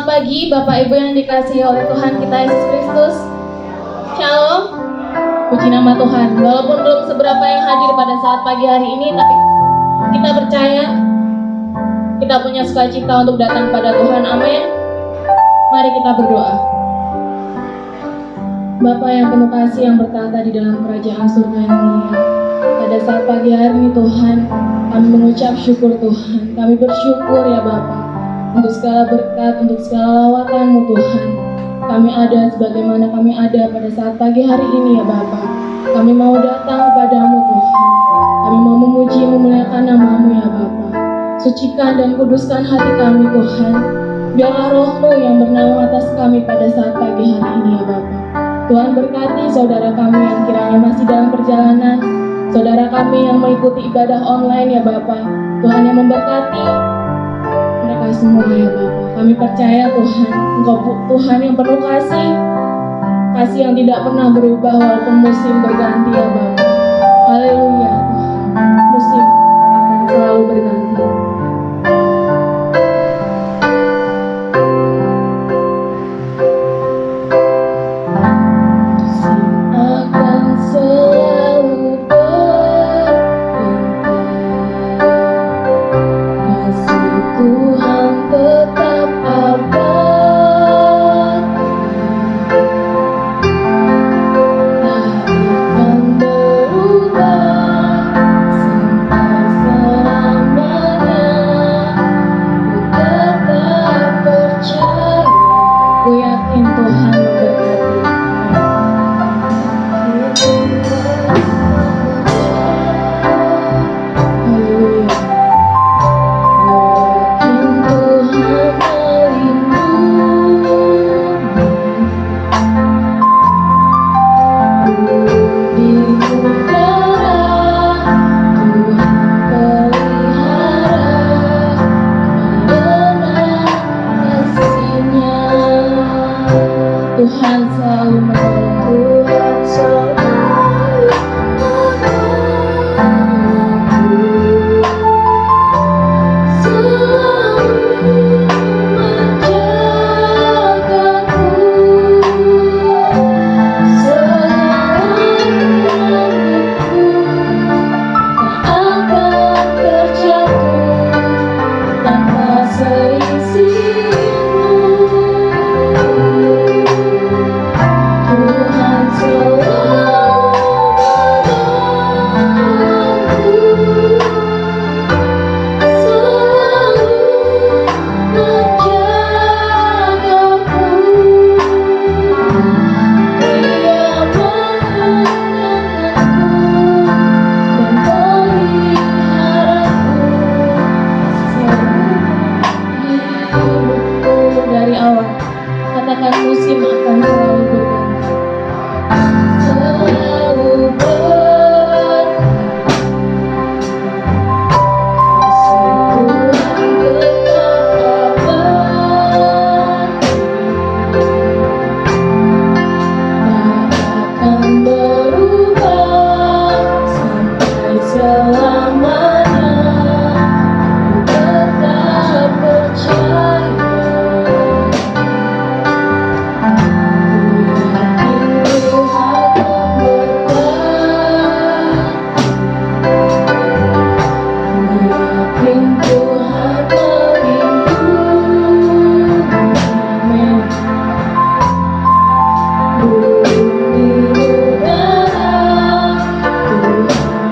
Selamat pagi Bapak Ibu yang dikasihi oleh Tuhan kita Yesus Kristus. Shalom. Puji nama Tuhan. Walaupun belum seberapa yang hadir pada saat pagi hari ini, tapi kita percaya kita punya sukacita untuk datang kepada Tuhan. Amin. Mari kita berdoa. Bapa yang penuh kasih yang bertata di dalam kerajaan surga yang mulia, pada saat pagi hari ini Tuhan, kami mengucap syukur Tuhan. Kami bersyukur ya Bapa untuk segala berkat, untuk segala lawatan-Mu Tuhan. Kami ada sebagaimana kami ada pada saat pagi hari ini ya Bapa. Kami mau datang kepadamu Tuhan. Kami mau memuji, memuliakan nama-Mu ya Bapa. Sucikan dan kuduskan hati kami Tuhan. Biarlah Roh-Mu yang bernaung atas kami pada saat pagi hari ini ya Bapa. Tuhan berkati saudara kami yang kiranya masih dalam perjalanan, saudara kami yang mengikuti ibadah online ya Bapa. Tuhan yang memberkati mereka semua ya Bapa. Kami percaya Tuhan, Engkau Tuhan yang penuh kasih, kasih yang tidak pernah berubah walaupun musim berganti ya Bapa. Haleluya Tuhan, musim akan selalu berganti.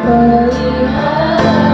Pelihara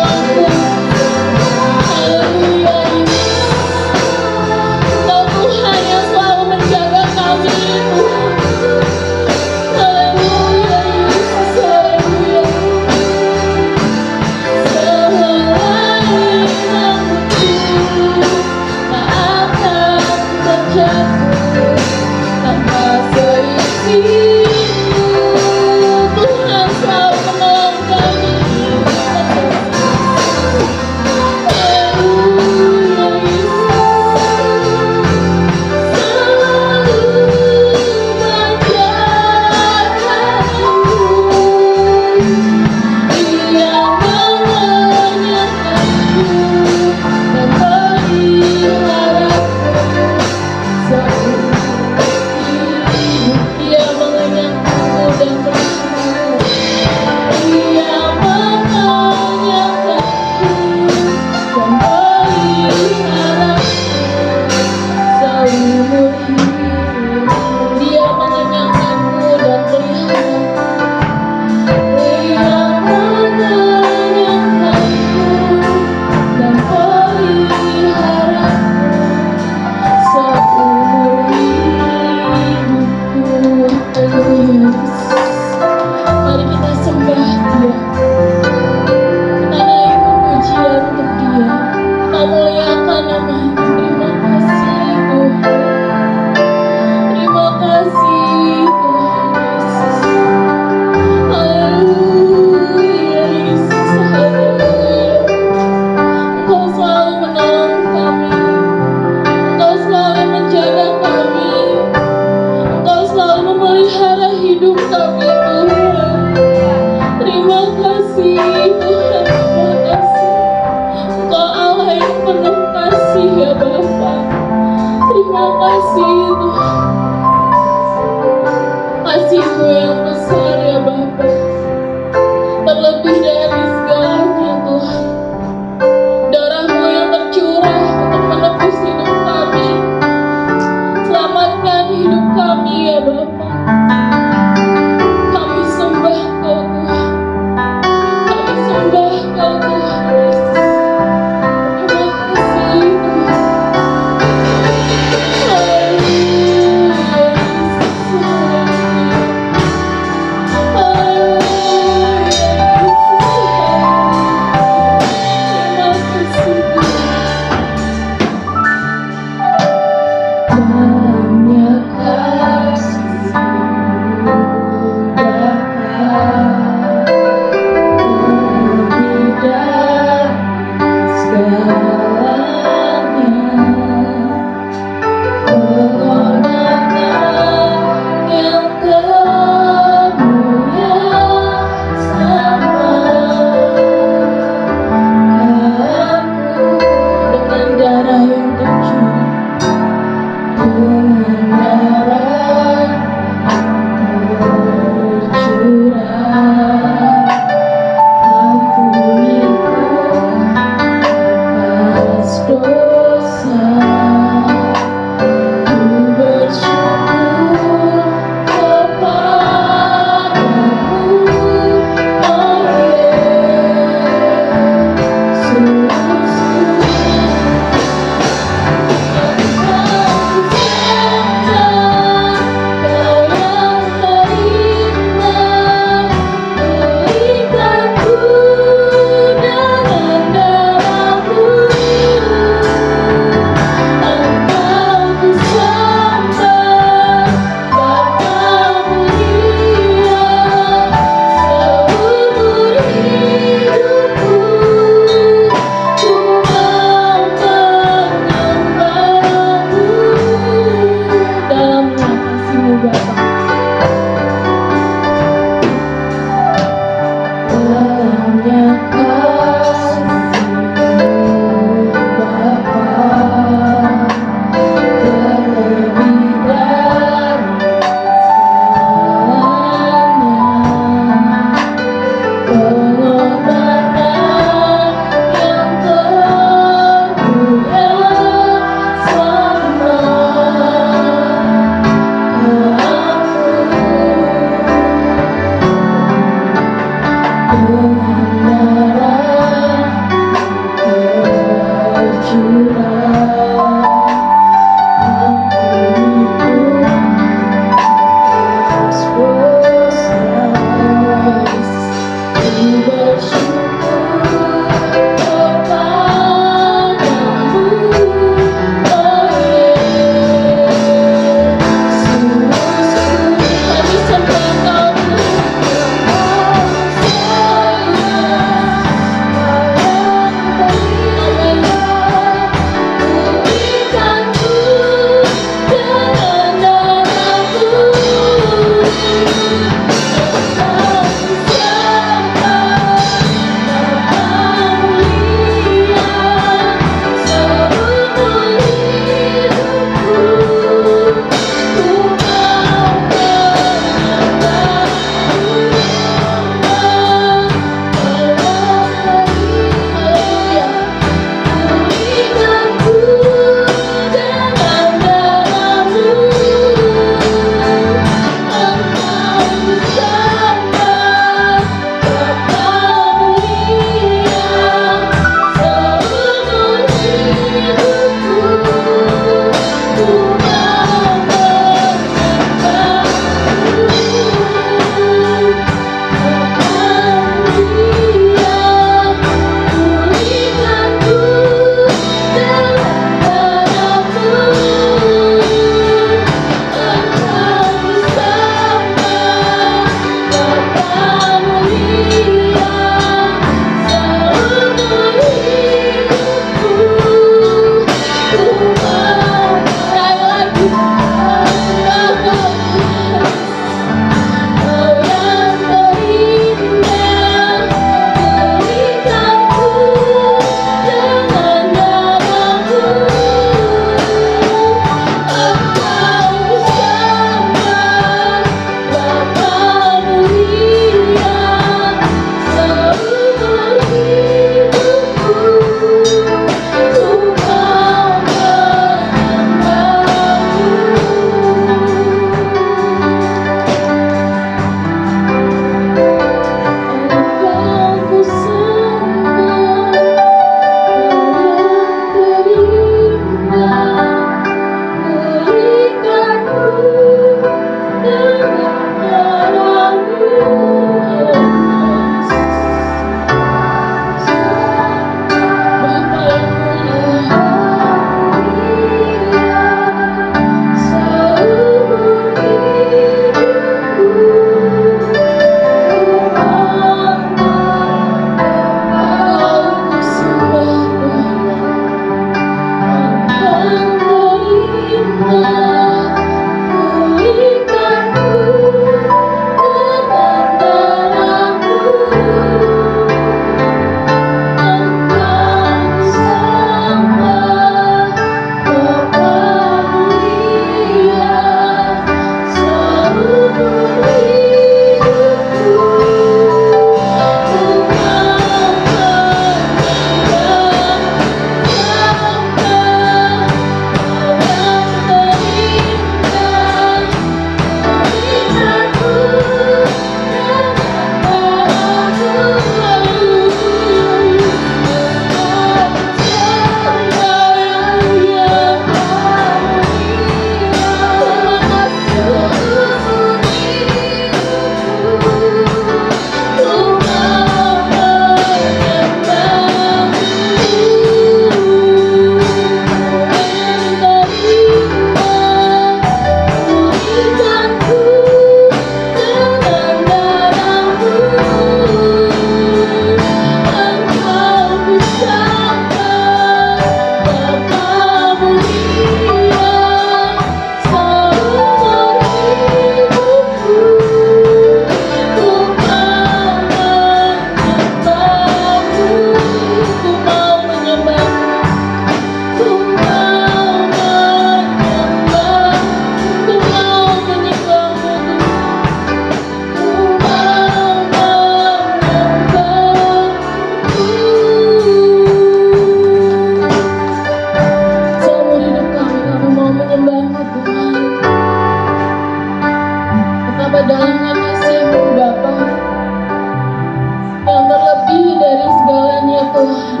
Tuhan,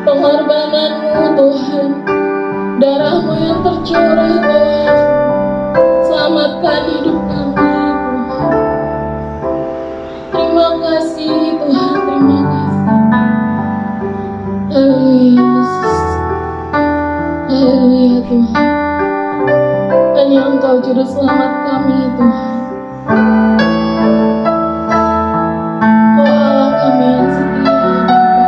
pengorbananmu Tuhan, darahmu yang tercurah Tuhan, selamatkan hidup kami Tuhan. Terima kasih Tuhan, terima kasih. Haleluya Yesus, haleluya Tuhan. Hanya Engkau juru selamat kami Tuhan. Kau Allah kami yang setia Bapa.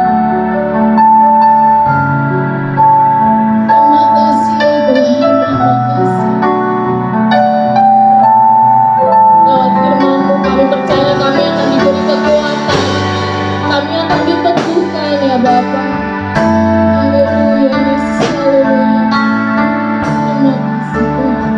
Terima kasih Tuhan, terima kasih. Lewat firman-Mu kami percaya kami akan diberi kekuatan, kami akan diteguhkan ya Bapa. Haleluya Yesus, haleluya. Terima kasih Tuhan.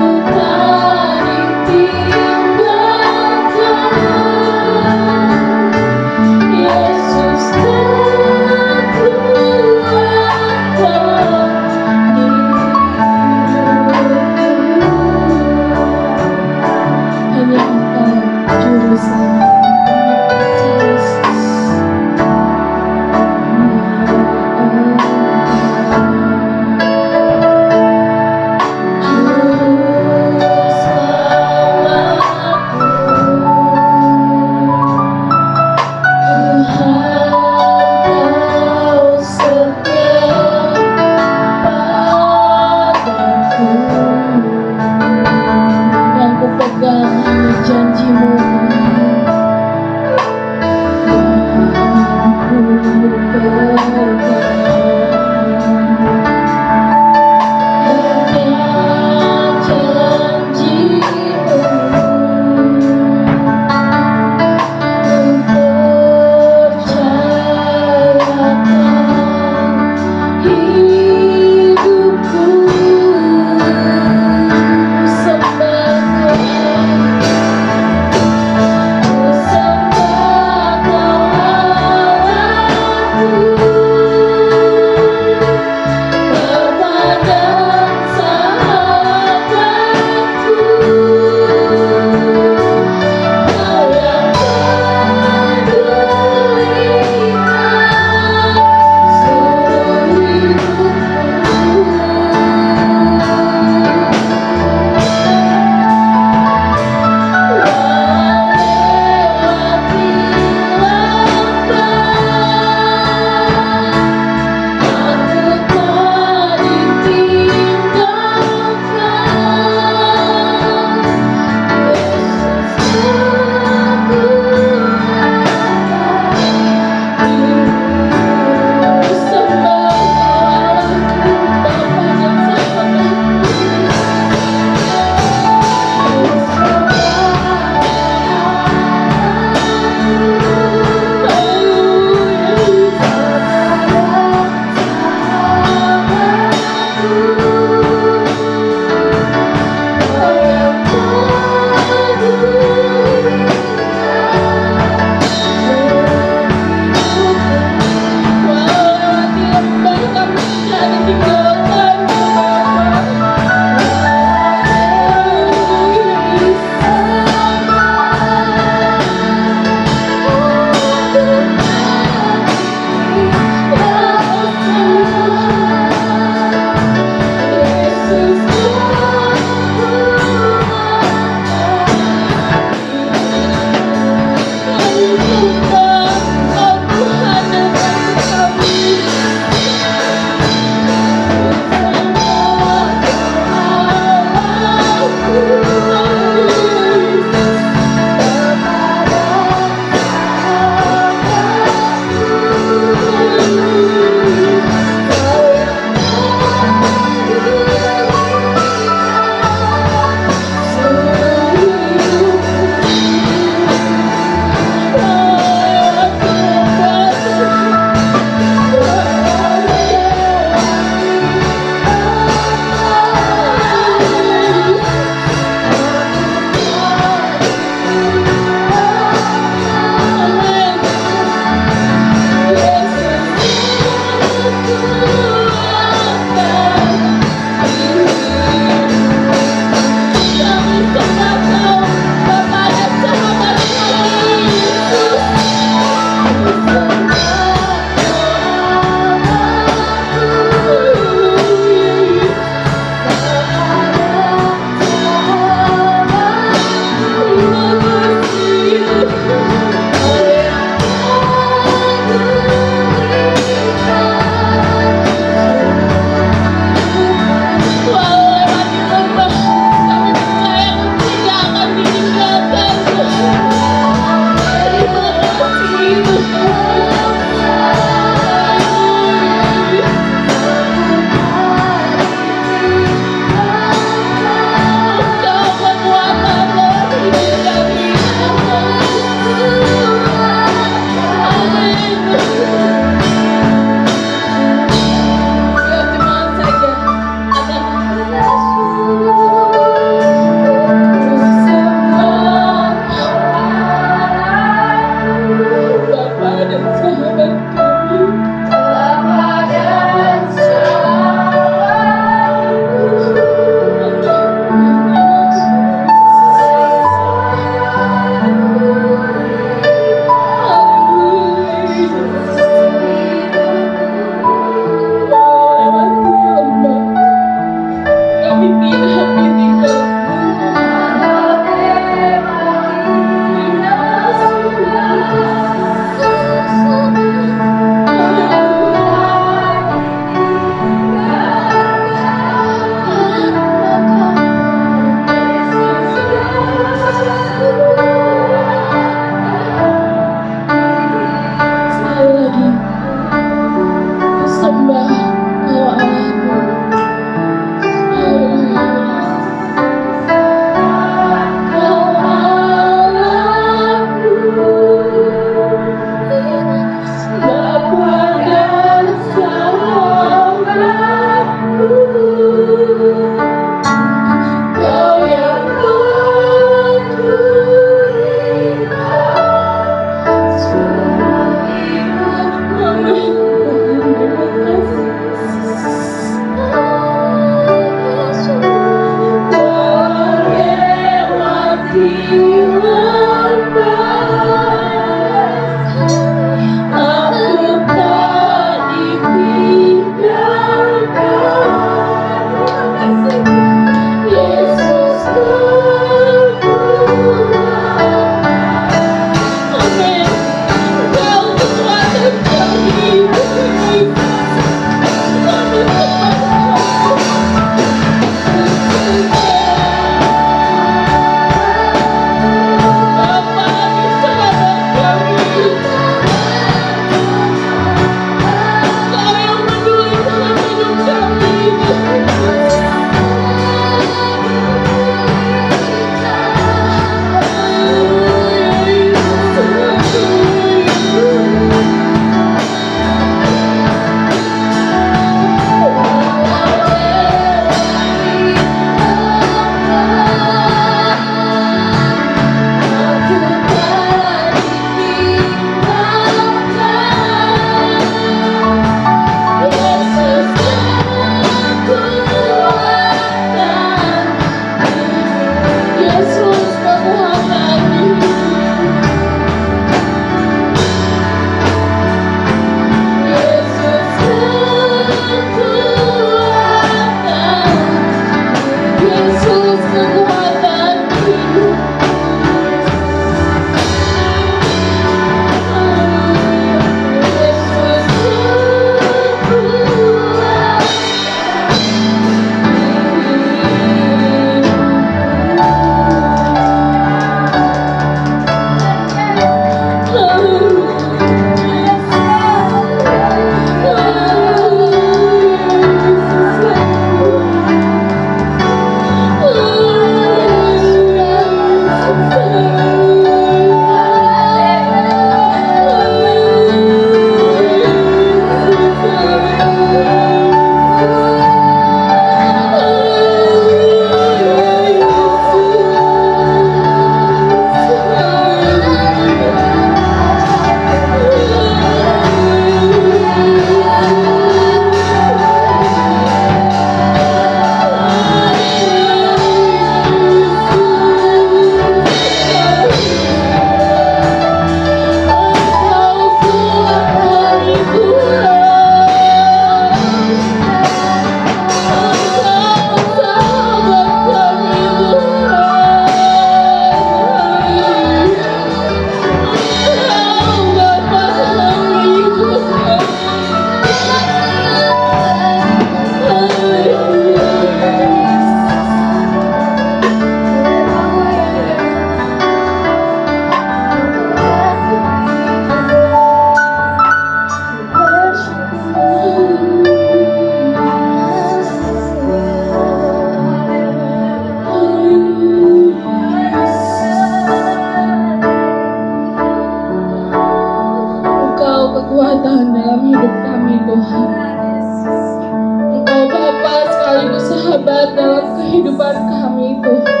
bersahabat dalam kehidupan kami Tuhan.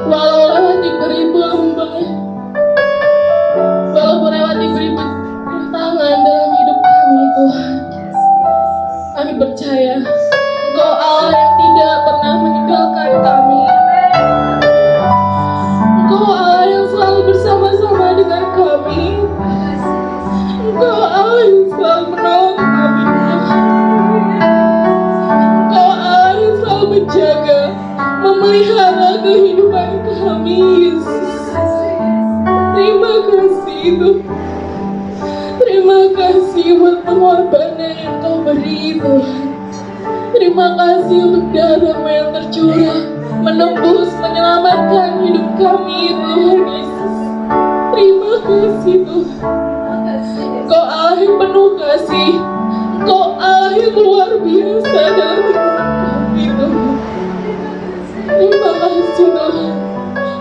Walau lewati beribu ombak, walaupun lewati beribu rintangan dalam hidup kami Tuhan, kami percaya Engkau Allah yang tidak pernah meninggalkan kami. Engkau Allah yang selalu bersama-sama dengan kami. Engkau Allah yang selalu menolong kami Tuhan. Engkau Allah yang selalu menjaga, memelihara kehidupan kami Yesus. Terima kasih Tuhan. Terima kasih buat pengorbanan yang Kau beri Tuhan. Terima kasih untuk darah-Mu yang tercurah, menembus, menyelamatkan hidup kami Tuhan Yesus. Terima kasih Tuhan. Engkau Allah yang penuh kasih. Engkau Allah yang luar biasa dalam hidup kami Tuhan. Terima kasih Tuhan.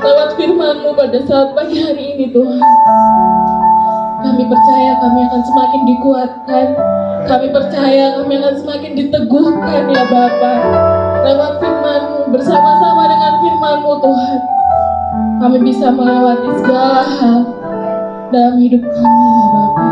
Lewat firman-Mu pada saat pagi hari ini Tuhan, kami percaya kami akan semakin dikuatkan. Kami percaya kami akan semakin diteguhkan ya Bapa. Lewat firman-Mu, bersama-sama dengan firman-Mu Tuhan, kami bisa melewati segala hal dalam hidup kami ya Bapa.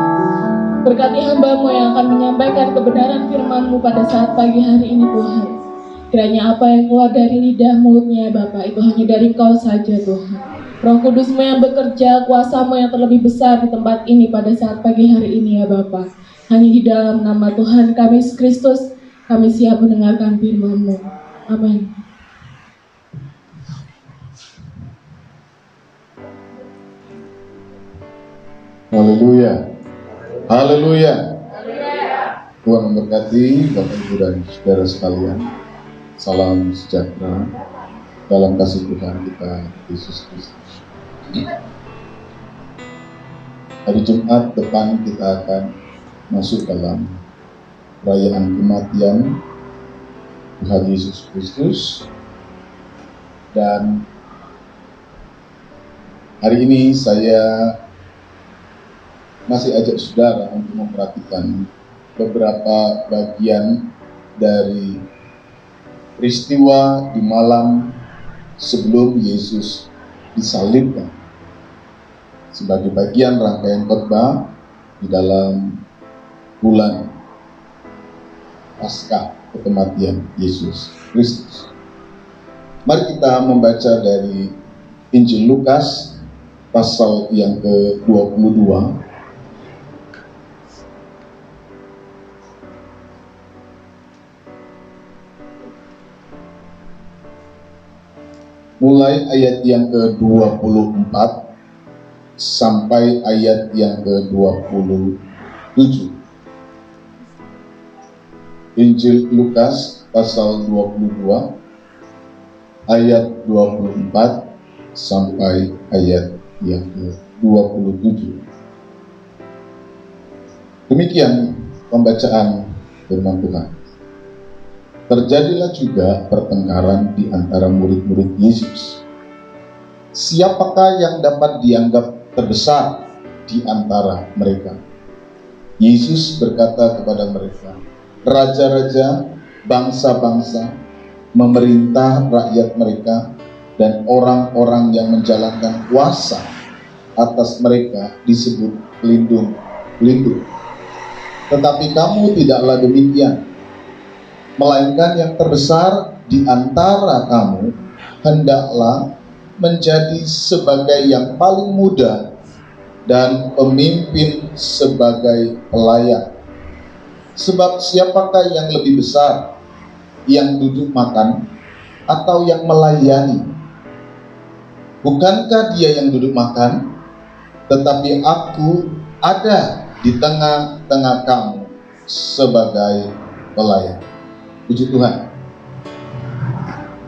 Berkati hamba-Mu yang akan menyampaikan kebenaran firman-Mu pada saat pagi hari ini Tuhan. Kiranya apa yang keluar dari lidah mulutnya ya Bapa, itu hanya dari Engkau saja Tuhan. Roh Kudus-Mu yang bekerja, kuasa-Mu yang terlebih besar di tempat ini pada saat pagi hari ini ya Bapa. Hanya di dalam nama Tuhan kami Yesus Kristus, kami siap mendengarkan firman-Mu. Amin. Haleluya. Haleluya. Tuhan memberkati Bapak Ibu dan saudara sekalian. Salam sejahtera dalam kasih Tuhan kita Yesus Kristus. Hari Jumat depan kita akan masuk dalam perayaan kematian Tuhan Yesus Kristus, dan hari ini saya masih ajak saudara untuk memperhatikan beberapa bagian dari peristiwa di malam sebelum Yesus disalibkan sebagai bagian rangkaian khotbah di dalam bulan Paskah kematian Yesus Kristus. Mari kita membaca dari Injil Lukas pasal yang ke-22 mulai ayat yang ke-24 sampai ayat yang ke-27. Injil Lukas pasal 22 ayat 24 sampai ayat yang ke-27. Demikian pembacaan firman Tuhan. Terjadilah juga pertengkaran di antara murid-murid Yesus. Siapakah yang dapat dianggap terbesar di antara mereka? Yesus berkata kepada mereka, raja-raja, bangsa-bangsa, memerintah rakyat mereka, dan orang-orang yang menjalankan kuasa atas mereka disebut pelindung. Tetapi kamu tidaklah demikian, melainkan yang terbesar di antara kamu hendaklah menjadi sebagai yang paling muda dan pemimpin sebagai pelayan. Sebab siapakah yang lebih besar, yang duduk makan atau yang melayani? Bukankah dia yang duduk makan? Tetapi aku ada di tengah-tengah kamu sebagai pelayan. Puji Tuhan.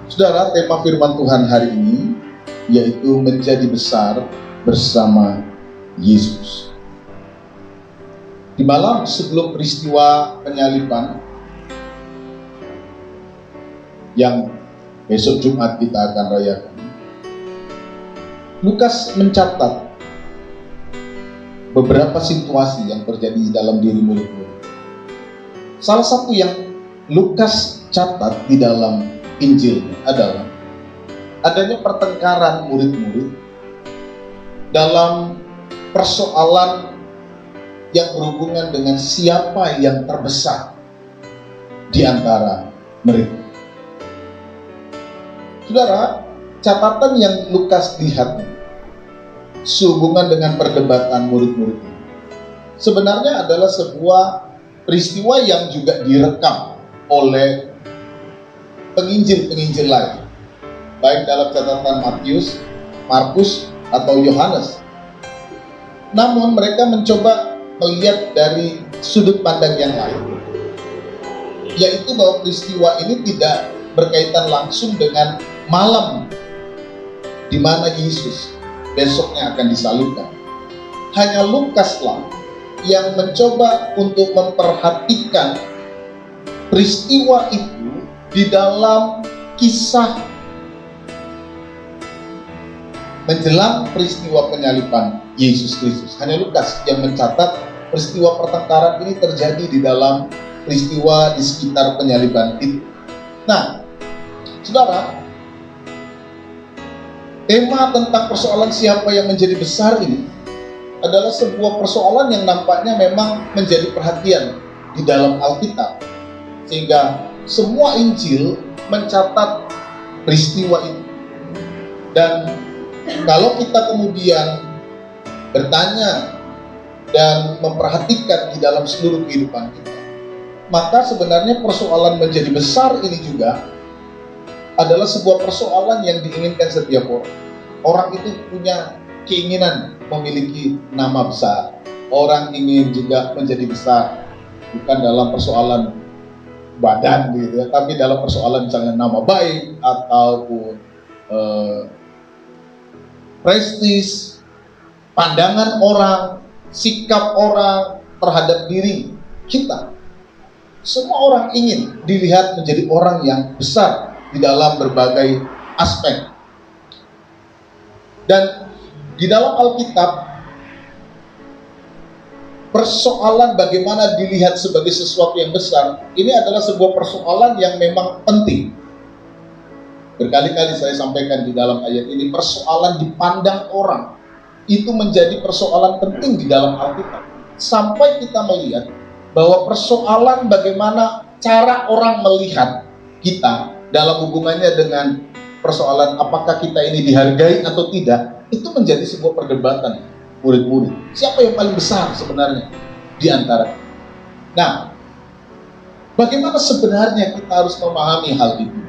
Saudara, tema firman Tuhan hari ini yaitu menjadi besar bersama Yesus. Di malam sebelum peristiwa penyaliban yang besok Jumat kita akan rayakan, Lukas mencatat beberapa situasi yang terjadi dalam diri murid-murid. Salah satu yang Lukas catat di dalam Injilnya adalah adanya pertengkaran murid-murid dalam persoalan yang berhubungan dengan siapa yang terbesar di antara mereka. Saudara, catatan yang Lukas lihat sehubungan dengan perdebatan murid-murid ini sebenarnya adalah sebuah peristiwa yang juga direkam oleh penginjil-penginjil lain, baik dalam catatan Matius, Markus, atau Yohanes. Namun mereka mencoba melihat dari sudut pandang yang lain, yaitu bahwa peristiwa ini tidak berkaitan langsung dengan malam di mana Yesus besoknya akan disalibkan. Hanya Lukaslah yang mencoba untuk memperhatikan peristiwa itu di dalam kisah menjelang peristiwa penyaliban Yesus Kristus. Hanya Lukas yang mencatat peristiwa pertengkaran ini terjadi di dalam peristiwa di sekitar penyaliban itu. Nah, saudara, tema tentang persoalan siapa yang menjadi besar ini adalah sebuah persoalan yang nampaknya memang menjadi perhatian di dalam Alkitab, sehingga semua Injil mencatat peristiwa itu. Dan kalau kita kemudian bertanya dan memperhatikan di dalam seluruh kehidupan kita, maka sebenarnya persoalan menjadi besar ini juga adalah sebuah persoalan yang diinginkan setiap orang. Orang itu punya keinginan memiliki nama besar. Orang ingin juga menjadi besar, bukan dalam persoalan badan gitu ya, tapi dalam persoalan misalnya nama baik ataupun prestis, pandangan orang, sikap orang terhadap diri kita. Semua orang ingin dilihat menjadi orang yang besar di dalam berbagai aspek. Dan di dalam Alkitab, persoalan bagaimana dilihat sebagai sesuatu yang besar, ini adalah sebuah persoalan yang memang penting. Berkali-kali saya sampaikan di dalam ayat ini, persoalan dipandang orang itu menjadi persoalan penting di dalam Alkitab. Sampai kita melihat bahwa persoalan bagaimana cara orang melihat kita dalam hubungannya dengan persoalan apakah kita ini dihargai atau tidak, itu menjadi sebuah perdebatan murid-murid. Siapa yang paling besar sebenarnya di antara? Nah, bagaimana sebenarnya kita harus memahami hal itu?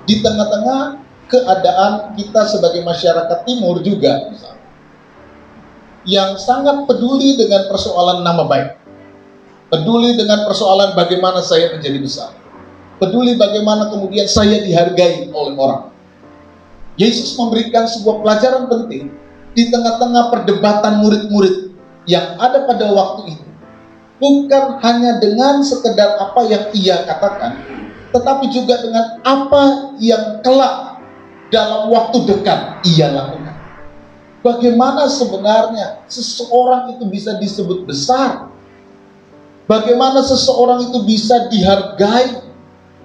Di tengah-tengah keadaan kita sebagai masyarakat timur juga, misalnya, yang sangat peduli dengan persoalan nama baik, peduli dengan persoalan bagaimana saya menjadi besar, peduli bagaimana kemudian saya dihargai oleh orang. Yesus memberikan sebuah pelajaran penting di tengah-tengah perdebatan murid-murid yang ada pada waktu itu. Bukan hanya dengan sekedar apa yang ia katakan, tetapi juga dengan apa yang kelak dalam waktu dekat ia lakukan. Bagaimana sebenarnya seseorang itu bisa disebut besar? Bagaimana seseorang itu bisa dihargai?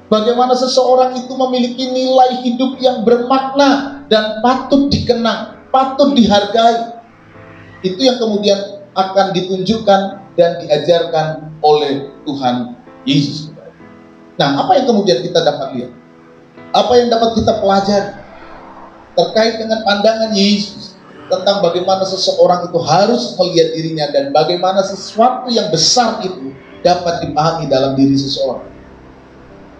Bagaimana seseorang itu memiliki nilai hidup yang bermakna dan patut dikenang, patut dihargai. Itu yang kemudian akan ditunjukkan dan diajarkan oleh Tuhan Yesus. Nah, apa yang kemudian kita dapat lihat? Apa yang dapat kita pelajari terkait dengan pandangan Yesus tentang bagaimana seseorang itu harus melihat dirinya dan bagaimana sesuatu yang besar itu dapat dipahami dalam diri seseorang.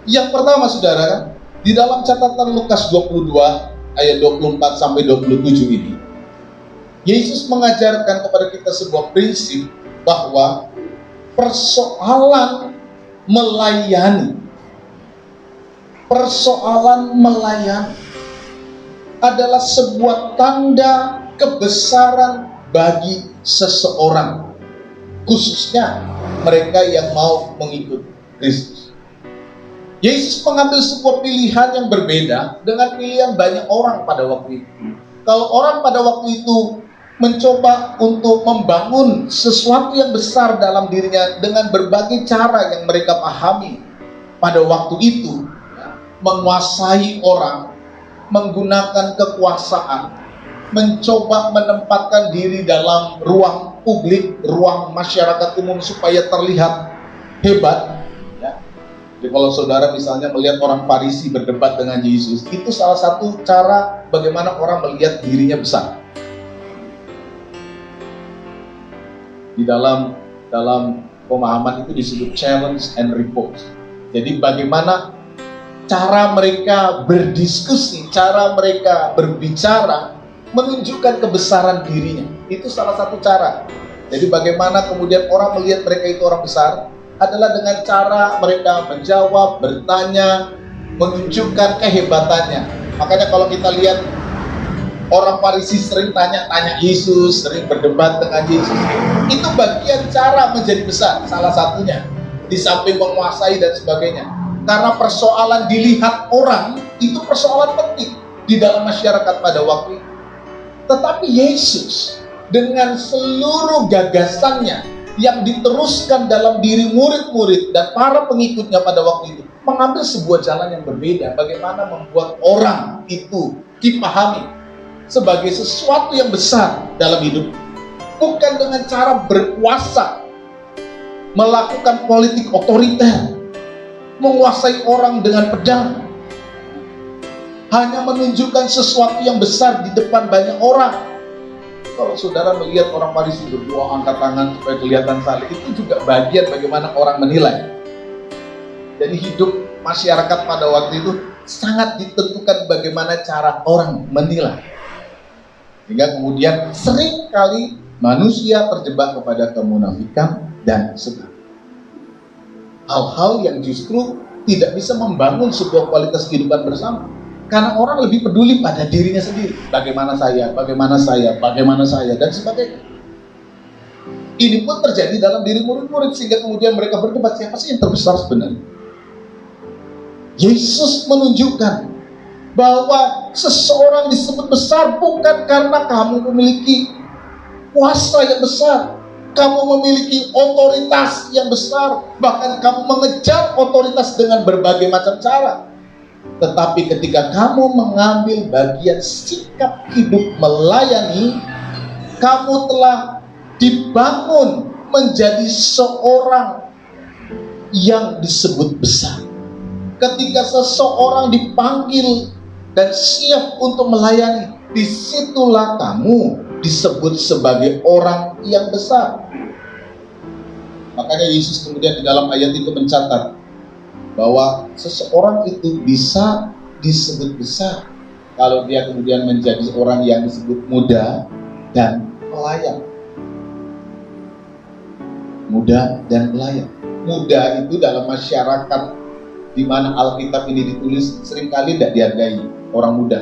Yang pertama, saudara, di dalam catatan Lukas 22 ayat 24 sampai 27 ini, Yesus mengajarkan kepada kita sebuah prinsip bahwa persoalan melayani adalah sebuah tanda kebesaran bagi seseorang, khususnya mereka yang mau mengikut Kristus. Yesus mengambil sebuah pilihan yang berbeda dengan pilihan banyak orang pada waktu itu. Kalau orang pada waktu itu mencoba untuk membangun sesuatu yang besar dalam dirinya dengan berbagai cara yang mereka pahami, pada waktu itu menguasai orang, menggunakan kekuasaan, mencoba menempatkan diri dalam ruang publik, ruang masyarakat umum supaya terlihat hebat. Ya. Jadi kalau saudara misalnya melihat orang Farisi berdebat dengan Yesus, itu salah satu cara bagaimana orang melihat dirinya besar. Di dalam pemahaman itu disebut challenge and repose. Jadi bagaimana cara mereka berdiskusi, cara mereka berbicara, menunjukkan kebesaran dirinya. Itu salah satu cara. Jadi bagaimana kemudian orang melihat mereka itu orang besar adalah dengan cara mereka menjawab, bertanya, menunjukkan kehebatannya. Makanya kalau kita lihat orang Farisi sering tanya-tanya Yesus, sering berdebat dengan Yesus, itu bagian cara menjadi besar, salah satunya. Di samping menguasai dan sebagainya. Karena persoalan dilihat orang, itu persoalan penting di dalam masyarakat pada waktu itu. Tetapi Yesus dengan seluruh gagasannya yang diteruskan dalam diri murid-murid dan para pengikutnya pada waktu itu, mengambil sebuah jalan yang berbeda. Bagaimana membuat orang itu dipahami sebagai sesuatu yang besar dalam hidup. Bukan dengan cara berkuasa, melakukan politik otoriter, menguasai orang dengan pedang, hanya menunjukkan sesuatu yang besar di depan banyak orang. Kalau saudara melihat orang Farisi berdoa angkat tangan supaya kelihatan saleh, itu juga bagian bagaimana orang menilai. Jadi hidup masyarakat pada waktu itu sangat ditentukan bagaimana cara orang menilai. Sehingga kemudian sering kali manusia terjebak kepada kemunafikan dan sebagainya. Hal-hal yang justru tidak bisa membangun sebuah kualitas kehidupan bersama. Karena orang lebih peduli pada dirinya sendiri. Bagaimana saya, dan sebagainya. Ini pun terjadi dalam diri murid-murid, sehingga kemudian mereka berdebat, siapa sih yang terbesar sebenarnya? Yesus menunjukkan bahwa seseorang disebut besar bukan karena kamu memiliki kuasa yang besar, kamu memiliki otoritas yang besar, bahkan kamu mengejar otoritas dengan berbagai macam cara. Tetapi ketika kamu mengambil bagian sikap hidup melayani, kamu telah dibangun menjadi seorang yang disebut besar. Ketika seseorang dipanggil dan siap untuk melayani, disitulah kamu disebut sebagai orang yang besar. Makanya Yesus kemudian di dalam ayat itu mencatat bahwa seseorang itu bisa disebut besar kalau dia kemudian menjadi orang yang disebut muda dan pelayan. Muda dan pelayan. Muda itu dalam masyarakat di mana Alkitab ini ditulis seringkali tidak dihargai orang muda.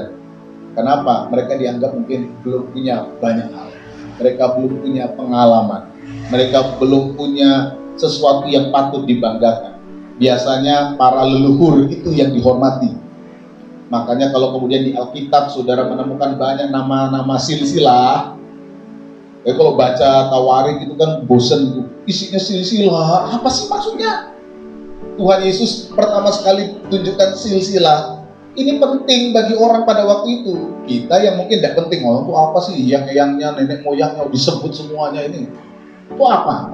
Kenapa? Mereka dianggap mungkin belum punya banyak hal. Mereka belum punya pengalaman. Mereka belum punya sesuatu yang patut dibanggakan. Biasanya para leluhur itu yang dihormati. Makanya kalau kemudian di Alkitab saudara menemukan banyak nama-nama silsilah. Kalau baca Tawarik itu kan bosan, isinya silsilah. Apa sih maksudnya? Tuhan Yesus pertama sekali tunjukkan silsilah. Ini penting bagi orang pada waktu itu. Kita yang mungkin tidak penting, itu apa sih yang-yangnya, nenek moyangnya disebut semuanya ini. Itu apa?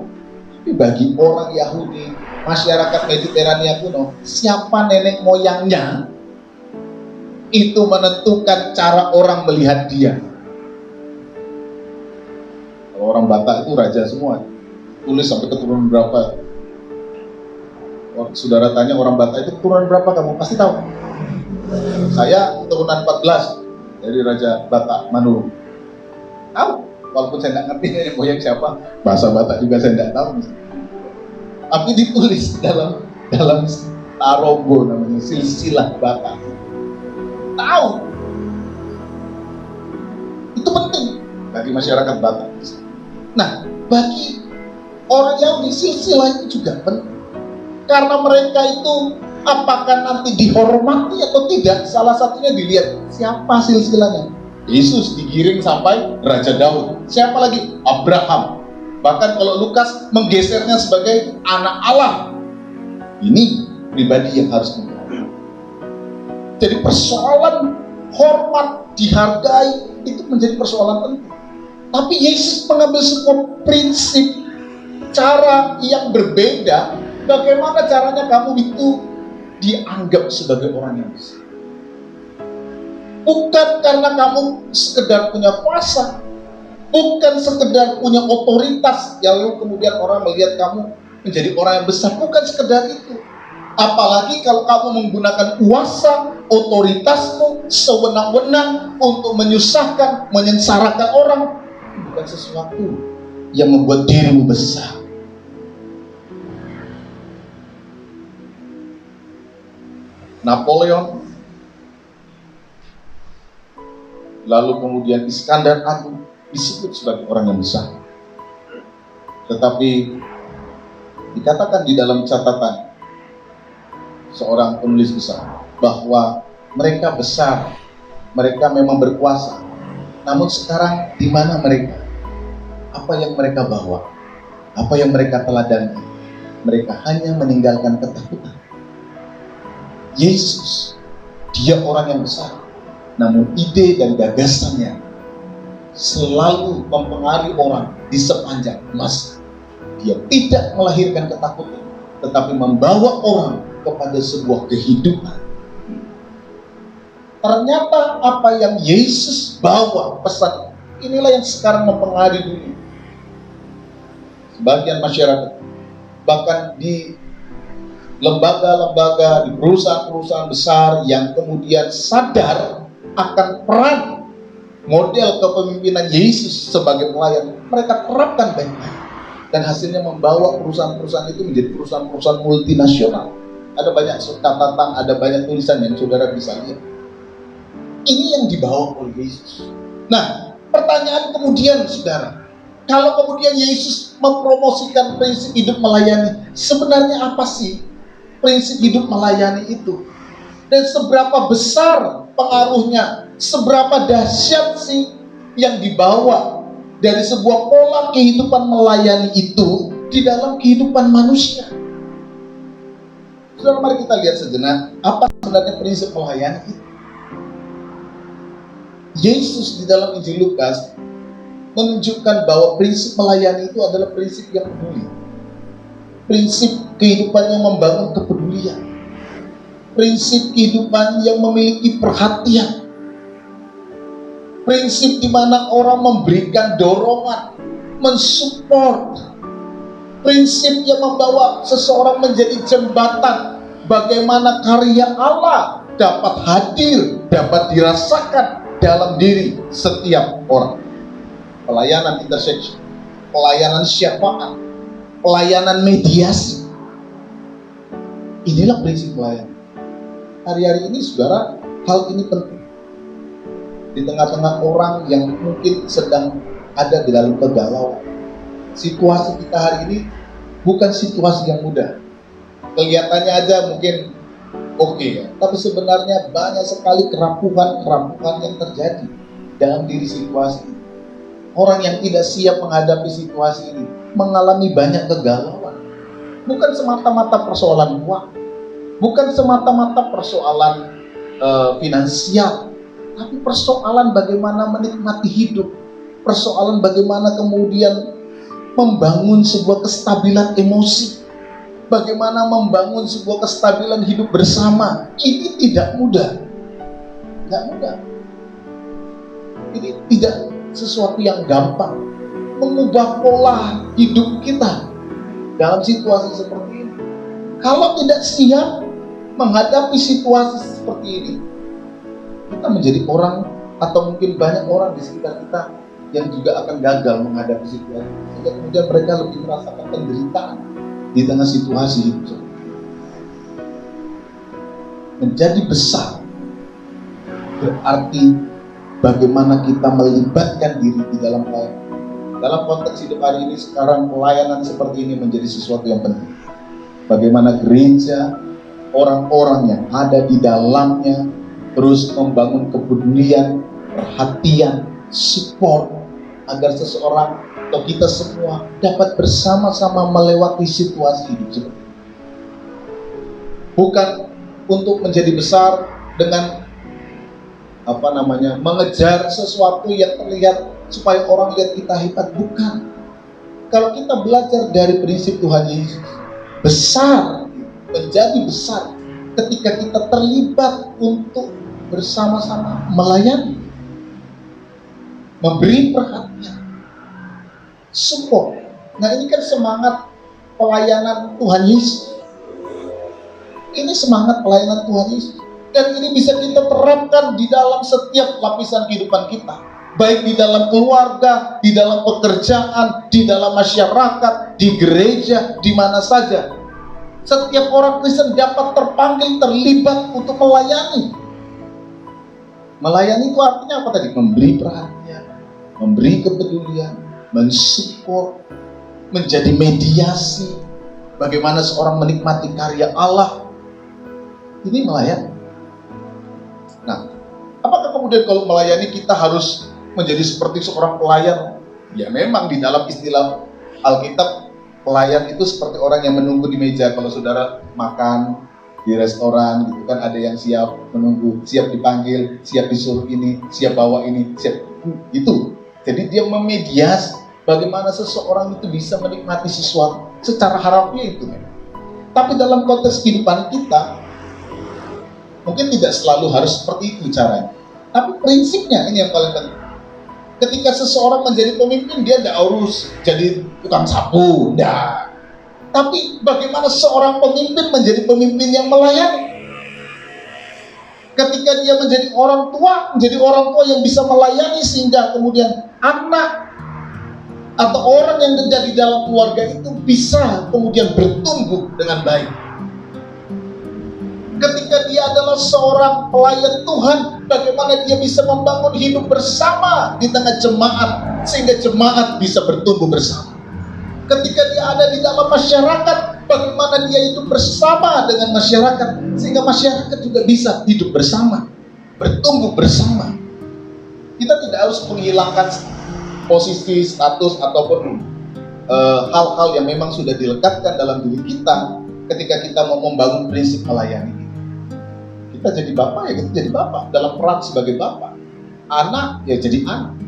Tapi bagi orang Yahudi, masyarakat Mediterania kuno, siapa nenek moyangnya itu menentukan cara orang melihat dia. Kalau orang Batak itu raja semua, tulis sampai keturunan berapa. Saudara tanya orang Batak itu keturunan berapa, kamu pasti tahu. Saya keturunan 14 dari Raja Batak Manurung. Tahu, walaupun saya nggak ngerti nenek moyang siapa, bahasa Batak juga saya nggak tahu. Tapi ditulis dalam Tarombo namanya, silsilah Batak. Tahu, itu penting bagi masyarakat Batak. Nah, bagi orang Yahudi silsilah itu juga penting. Karena mereka itu apakah nanti dihormati atau tidak, salah satunya dilihat siapa silsilahnya. Yesus digiring sampai Raja Daud. Siapa lagi? Abraham. Bahkan kalau Lukas menggesernya sebagai anak Allah. Ini pribadi yang harus membawa. Jadi persoalan hormat, dihargai, itu menjadi persoalan penting. Tapi Yesus mengambil sebuah prinsip, cara yang berbeda. Bagaimana caranya kamu itu dianggap sebagai orang yang besar. Bukan karena kamu sekedar punya kuasa, bukan sekedar punya otoritas, lalu kemudian orang melihat kamu menjadi orang yang besar. Bukan sekedar itu. Apalagi kalau kamu menggunakan kuasa, otoritasmu sewenang-wenang untuk menyusahkan, menyengsarakan orang. Bukan sesuatu yang membuat dirimu besar. Napoleon, lalu kemudian Iskandar Agung disebut sebagai orang yang besar. Tetapi dikatakan di dalam catatan seorang penulis besar bahwa mereka besar, mereka memang berkuasa. Namun sekarang di mana mereka? Apa yang mereka bawa? Apa yang mereka teladani? Mereka hanya meninggalkan ketakutan. Yesus, dia orang yang besar, namun ide dan gagasannya selalu mempengaruhi orang di sepanjang masa. Dia tidak melahirkan ketakutan, tetapi membawa orang kepada sebuah kehidupan. Ternyata apa yang Yesus bawa, pesan inilah yang sekarang mempengaruhi dunia. Sebagian masyarakat, bahkan di lembaga-lembaga, di perusahaan-perusahaan besar yang kemudian sadar akan peran model kepemimpinan Yesus sebagai pelayan, mereka terapkan baik-baik. Dan hasilnya membawa perusahaan-perusahaan itu menjadi perusahaan-perusahaan multinasional. Ada banyak catatan, ada banyak tulisan yang saudara bisa lihat. Ini yang dibawa oleh Yesus. Nah, pertanyaan kemudian saudara, kalau kemudian Yesus mempromosikan prinsip hidup melayani, sebenarnya apa sih prinsip hidup melayani itu? Dan seberapa besar pengaruhnya, seberapa dahsyat sih yang dibawa dari sebuah pola kehidupan melayani itu di dalam kehidupan manusia? Saudara, mari kita lihat sejenak apa sebenarnya prinsip melayani itu. Yesus di dalam Injil Lukas menunjukkan bahwa prinsip melayani itu adalah prinsip yang peduli. Prinsip kehidupan yang membangun kepedulian. Prinsip kehidupan yang memiliki perhatian. Prinsip di mana orang memberikan dorongan, mensupport. Prinsip yang membawa seseorang menjadi jembatan bagaimana karya Allah dapat hadir, dapat dirasakan dalam diri setiap orang. Pelayanan interseksi, pelayanan syafaat, pelayanan mediasi. Inilah prinsip pelayanan. Hari-hari ini saudara, hal ini penting. Di tengah-tengah orang yang mungkin sedang ada di dalam kegalauan. Situasi kita hari ini bukan situasi yang mudah. Kelihatannya aja mungkin oke ya, tapi sebenarnya banyak sekali kerampuhan yang terjadi dalam diri situasi ini. Orang yang tidak siap menghadapi situasi ini mengalami banyak kegalauan. Bukan semata-mata persoalan uang, bukan semata-mata persoalan finansial, tapi persoalan bagaimana menikmati hidup, persoalan bagaimana kemudian membangun sebuah kestabilan emosi, bagaimana membangun sebuah kestabilan hidup bersama. Ini tidak mudah, tidak mudah. Ini tidak sesuatu yang gampang. Mengubah pola hidup kita dalam situasi seperti ini. Kalau tidak siap menghadapi situasi seperti ini, kita menjadi orang, atau mungkin banyak orang di sekitar kita yang juga akan gagal menghadapi situasi, sehingga kemudian mereka lebih merasakan penderitaan di tengah situasi hidup. Menjadi besar berarti bagaimana kita melibatkan diri di dalam pelayanan. Dalam konteks hidup hari ini sekarang, pelayanan seperti ini menjadi sesuatu yang penting. Bagaimana gereja, orang-orang yang ada di dalamnya terus membangun kepedulian, perhatian, support, agar seseorang atau kita semua dapat bersama-sama melewati situasi hidup seperti ini. bukan untuk menjadi besar dengan mengejar sesuatu yang terlihat supaya orang lihat kita hebat, bukan. Kalau kita belajar dari prinsip Tuhan Yesus, besar, menjadi besar ketika kita terlibat untuk bersama-sama melayani, memberi perhatian, support. Nah, ini kan semangat pelayanan Tuhan Yesus. Ini semangat pelayanan Tuhan Yesus. Dan ini bisa kita terapkan di dalam setiap lapisan kehidupan kita. Baik di dalam keluarga, di dalam pekerjaan, di dalam masyarakat, di gereja, di mana saja. Setiap orang Kristen dapat terpanggil, terlibat untuk melayani. Melayani itu artinya apa tadi? Memberi perhatian, memberi kepedulian, mensupport, menjadi mediasi. Bagaimana seorang menikmati karya Allah. Ini melayani. Nah, apakah kemudian kalau melayani kita harus menjadi seperti seorang pelayan? Ya memang di dalam istilah Alkitab, pelayan itu seperti orang yang menunggu di meja. Kalau saudara makan di restoran gitu kan, ada yang siap menunggu, siap dipanggil, siap disuruh ini, siap bawa ini, siap itu. Jadi dia memediasi bagaimana seseorang itu bisa menikmati sesuatu secara harafiah itu memang. Tapi dalam konteks kehidupan kita mungkin tidak selalu harus seperti itu caranya. Tapi prinsipnya ini yang paling penting. Ketika seseorang menjadi pemimpin, dia tidak harus jadi tukang sapu, tidak. Tapi bagaimana seorang pemimpin menjadi pemimpin yang melayani? Ketika dia menjadi orang tua yang bisa melayani sehingga kemudian anak atau orang yang ada di dalam keluarga itu bisa kemudian bertumbuh dengan baik. Ketika dia adalah seorang pelayan Tuhan, bagaimana dia bisa membangun hidup bersama di tengah jemaat, sehingga jemaat bisa bertumbuh bersama. Ketika dia ada di dalam masyarakat, bagaimana dia itu bersama dengan masyarakat, sehingga masyarakat juga bisa hidup bersama, bertumbuh bersama. Kita tidak harus menghilangkan posisi, status, ataupun hal-hal yang memang sudah dilekatkan dalam diri kita ketika kita mau membangun prinsip melayani. Kita jadi bapak ya kita jadi bapak dalam peran sebagai bapak, anak ya jadi anak,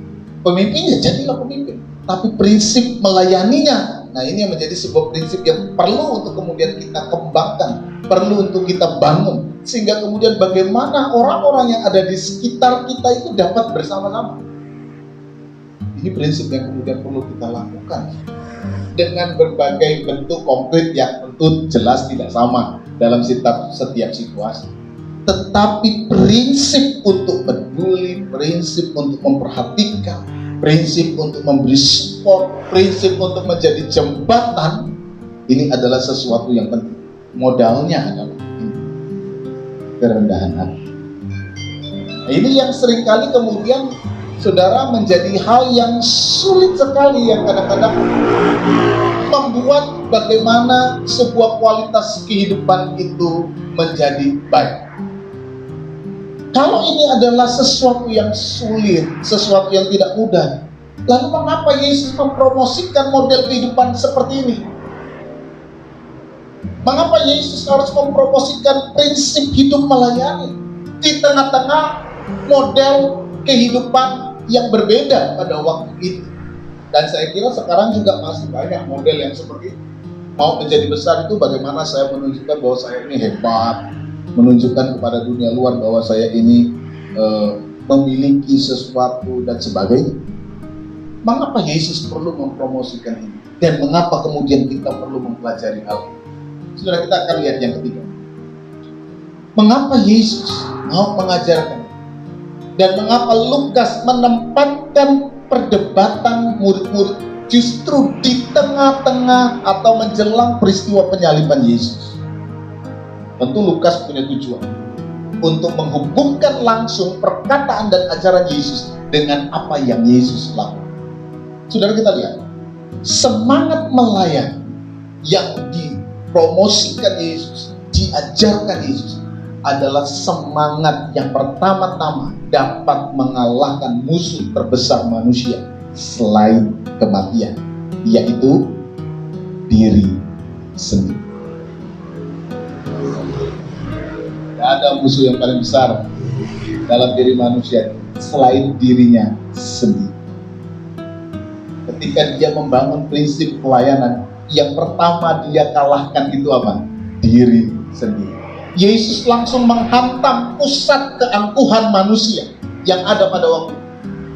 pemimpin ya jadilah pemimpin. Tapi prinsip melayaninya, nah ini yang menjadi sebuah prinsip yang perlu untuk kemudian kita kembangkan, perlu untuk kita bangun, sehingga kemudian bagaimana orang-orang yang ada di sekitar kita itu dapat bersama-sama. Ini prinsip yang kemudian perlu kita lakukan dengan berbagai bentuk konkret yang tentu jelas tidak sama dalam setiap situasi. Tetapi prinsip untuk peduli, prinsip untuk memperhatikan, prinsip untuk memberi support, prinsip untuk menjadi jembatan, ini adalah sesuatu yang penting. Modalnya adalah ini, kerendahan hati. Nah, ini yang seringkali kemudian saudara menjadi hal yang sulit sekali, yang kadang-kadang membuat bagaimana sebuah kualitas kehidupan itu menjadi baik. Kalau ini adalah sesuatu yang sulit, sesuatu yang tidak mudah, lalu mengapa Yesus mempromosikan model kehidupan seperti ini? Mengapa Yesus harus mempromosikan prinsip hidup melayani di tengah-tengah model kehidupan yang berbeda pada waktu itu? Dan saya kira sekarang juga masih banyak model yang seperti itu. Mau menjadi besar itu bagaimana saya menunjukkan bahwa saya ini hebat, menunjukkan kepada dunia luar bahwa saya ini memiliki sesuatu dan sebagainya. Mengapa Yesus perlu mempromosikan ini? Dan mengapa kemudian kita perlu mempelajari hal ini? Saudara, kita akan lihat yang ketiga. Mengapa Yesus mau mengajarkan? Dan mengapa Lukas menempatkan perdebatan murid-murid justru di tengah-tengah atau menjelang peristiwa penyaliban Yesus? Tentu Lukas punya tujuan untuk menghubungkan langsung perkataan dan ajaran Yesus dengan apa yang Yesus lakukan. Saudara, kita lihat semangat melayani yang dipromosikan Yesus, diajarkan Yesus adalah semangat yang pertama-tama dapat mengalahkan musuh terbesar manusia selain kematian, yaitu diri sendiri. Tidak ada musuh yang paling besar dalam diri manusia selain dirinya sendiri. Ketika dia membangun prinsip pelayanan, yang pertama dia kalahkan itu apa? Diri sendiri. Yesus langsung menghantam pusat keangkuhan manusia yang ada pada waktu itu.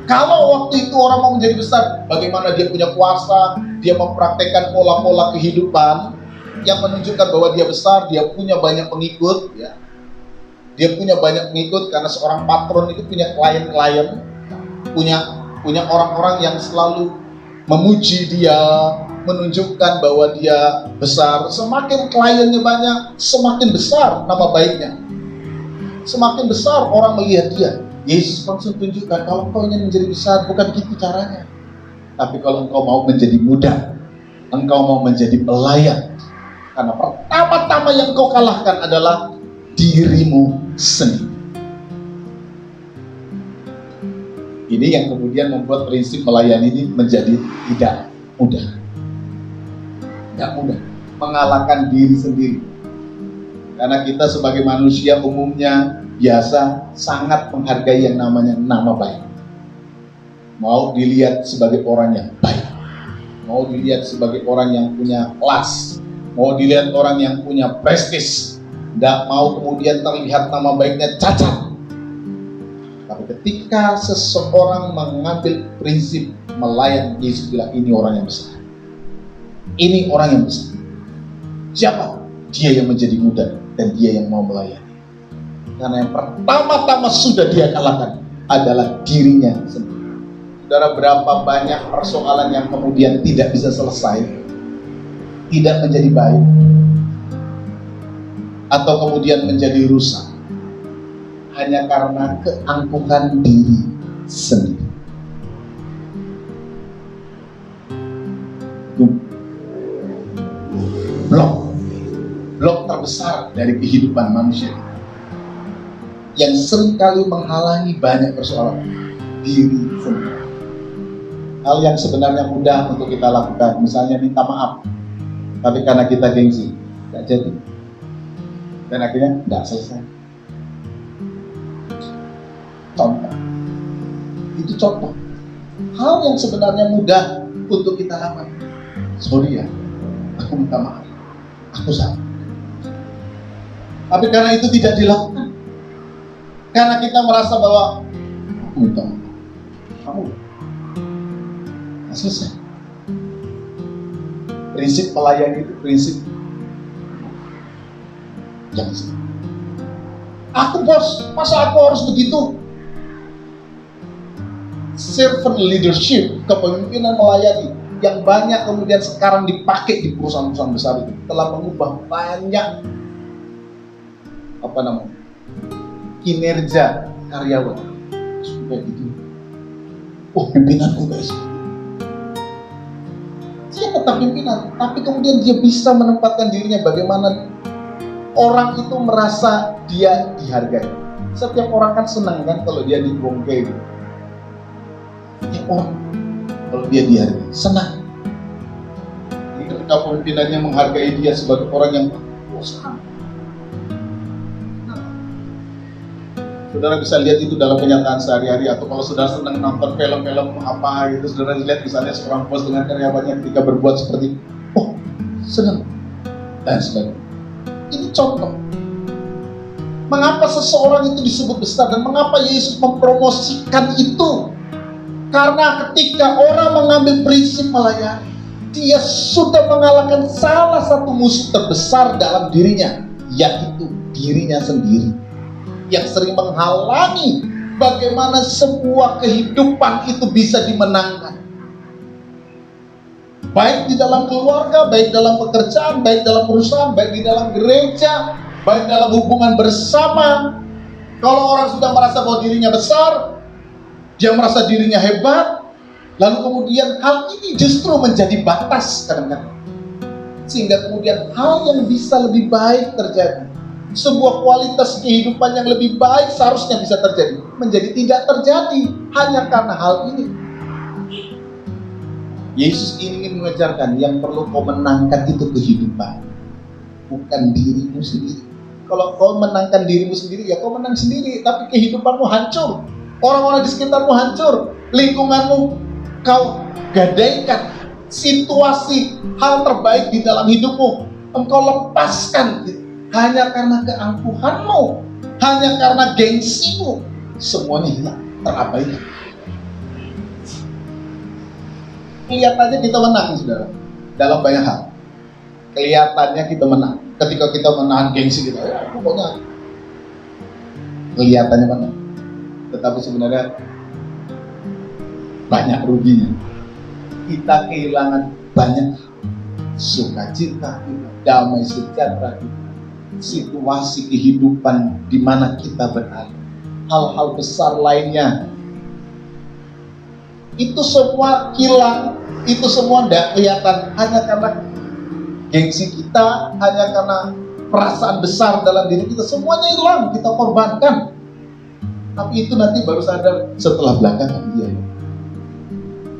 Kalau waktu itu orang mau menjadi besar, bagaimana dia punya kuasa, dia mempraktekkan pola-pola kehidupan yang menunjukkan bahwa dia besar, dia punya banyak pengikut, ya. Dia punya banyak pengikut karena seorang patron itu punya klien-klien, punya orang-orang yang selalu memuji dia, menunjukkan bahwa dia besar. Semakin kliennya banyak, semakin besar nama baiknya. Semakin besar orang melihat dia. Yesus langsung tunjukkan, kalau engkau ingin menjadi besar, bukan gitu caranya. Tapi kalau engkau mau menjadi muda, engkau mau menjadi pelayan, karena pertama-tama yang kau kalahkan adalah dirimu sendiri. Ini yang kemudian membuat prinsip melayani ini menjadi tidak mudah. Tidak mudah mengalahkan diri sendiri. Karena kita sebagai manusia umumnya biasa sangat menghargai yang namanya nama baik. Mau dilihat sebagai orang yang baik, mau dilihat sebagai orang yang punya kelas, mau dilihat orang yang punya prestis. Tidak mau kemudian terlihat nama baiknya cacat. Tapi ketika seseorang mengambil prinsip melayani, Yesus bilang ini orang yang besar. Ini orang yang besar. Siapa? Dia yang menjadi muda dan dia yang mau melayani. Karena yang pertama-tama sudah dia kalahkan adalah dirinya sendiri. Saudara, berapa banyak persoalan yang kemudian tidak bisa selesai, tidak menjadi baik, atau kemudian menjadi rusak hanya karena keangkuhan diri sendiri. Blok terbesar dari kehidupan manusia yang seringkali menghalangi banyak persoalan, diri sendiri. Hal yang sebenarnya mudah untuk kita lakukan, misalnya minta maaf, tapi karena kita gengsi, tidak jadi. Dan akhirnya tidak selesai. Contoh. Itu contoh. Hal yang sebenarnya mudah untuk kita lakukan. Sorry ya, aku minta maaf. Aku salah. Tapi karena itu tidak dilakukan. Karena kita merasa bahwa aku minta maaf. Kamu tidak selesai. Prinsip melayani itu prinsip yang aku bos, masa aku harus begitu? Servant leadership, kepemimpinan melayani yang banyak kemudian sekarang dipakai di perusahaan-perusahaan besar itu telah mengubah banyak kinerja karyawan. Supaya gitu. Oh, pimpinanku guys. Dia tetap pimpinan, tapi kemudian dia bisa menempatkan dirinya bagaimana orang itu merasa dia dihargai. Setiap orang kan senang kan kalau dia dibongkai gitu. Setiap orang kalau dia dihargai, senang. Jadi ketika pemimpinannya menghargai dia sebagai orang yang senang. Saudara bisa lihat itu dalam kenyataan sehari-hari, atau kalau saudara senang nonton film-film apa gitu, saudara lihat misalnya seorang bos dengan karyawannya ketika berbuat seperti senang dan sebagainya. Ini contoh. Mengapa seseorang itu disebut besar dan mengapa Yesus mempromosikan itu? Karena ketika orang mengambil prinsip melayani, dia sudah mengalahkan salah satu musuh terbesar dalam dirinya, yaitu dirinya sendiri, yang sering menghalangi bagaimana sebuah kehidupan itu bisa dimenangkan. Baik di dalam keluarga, baik dalam pekerjaan, baik dalam perusahaan, baik di dalam gereja, baik dalam hubungan bersama. Kalau orang sudah merasa bahwa dirinya besar, dia merasa dirinya hebat, lalu kemudian hal ini justru menjadi batas kadang-kadang. Sehingga kemudian hal yang bisa lebih baik terjadi, sebuah kualitas kehidupan yang lebih baik seharusnya bisa terjadi, menjadi tidak terjadi hanya karena hal ini. Yesus ingin mengajarkan yang perlu kau menangkan itu kehidupan, bukan dirimu sendiri. Kalau kau menangkan dirimu sendiri, ya kau menang sendiri, tapi kehidupanmu hancur, orang-orang di sekitarmu hancur, lingkunganmu kau gadaikan, situasi hal terbaik di dalam hidupmu engkau lepaskan hanya karena keangkuhanmu, hanya karena gengsimu, semuanya hilang, terabaikan. Kelihatannya kita menang, saudara, dalam banyak hal. Kelihatannya kita menang ketika kita menahan gengsi kita, ya pokoknya kelihatannya menang, tetapi sebenarnya banyak ruginya. Kita kehilangan banyak sukacita kita, damai sejahtera kita, situasi kehidupan di mana kita berada, hal-hal besar lainnya. Itu semua hilang, itu semua tidak kelihatan hanya karena gengsi kita, hanya karena perasaan besar dalam diri kita, semuanya hilang, kita korbankan. Tapi itu nanti baru sadar setelah belakangan dia.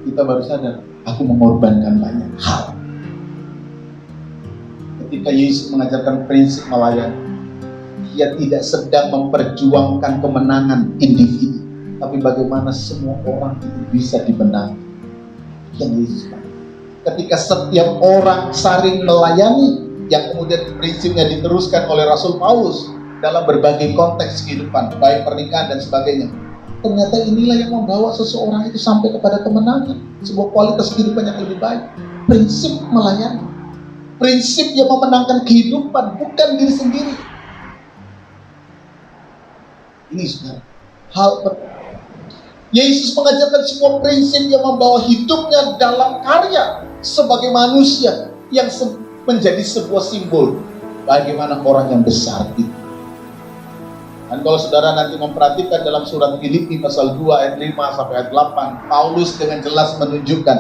Kita baru sadar, aku mengorbankan banyak hal. Ketika Yesus mengajarkan prinsip melayani, dia tidak sedang memperjuangkan kemenangan individu, tapi bagaimana semua orang itu bisa dimenangi. Yang Yesus katakan. Ketika setiap orang saling melayani, yang kemudian prinsipnya diteruskan oleh Rasul Paulus dalam berbagai konteks kehidupan, baik pernikahan dan sebagainya. Ternyata inilah yang membawa seseorang itu sampai kepada kemenangan, sebuah kualitas kehidupan yang lebih baik. Prinsip melayani, prinsip yang memenangkan kehidupan, bukan diri sendiri. Ini saudara, hal Yesus mengajarkan sebuah prinsip yang membawa hidupnya dalam karya sebagai manusia yang menjadi sebuah simbol bagaimana orang yang besar itu. Dan kalau saudara nanti memperhatikan dalam surat Filipi pasal 2 ayat 5 sampai ayat 8, Paulus dengan jelas menunjukkan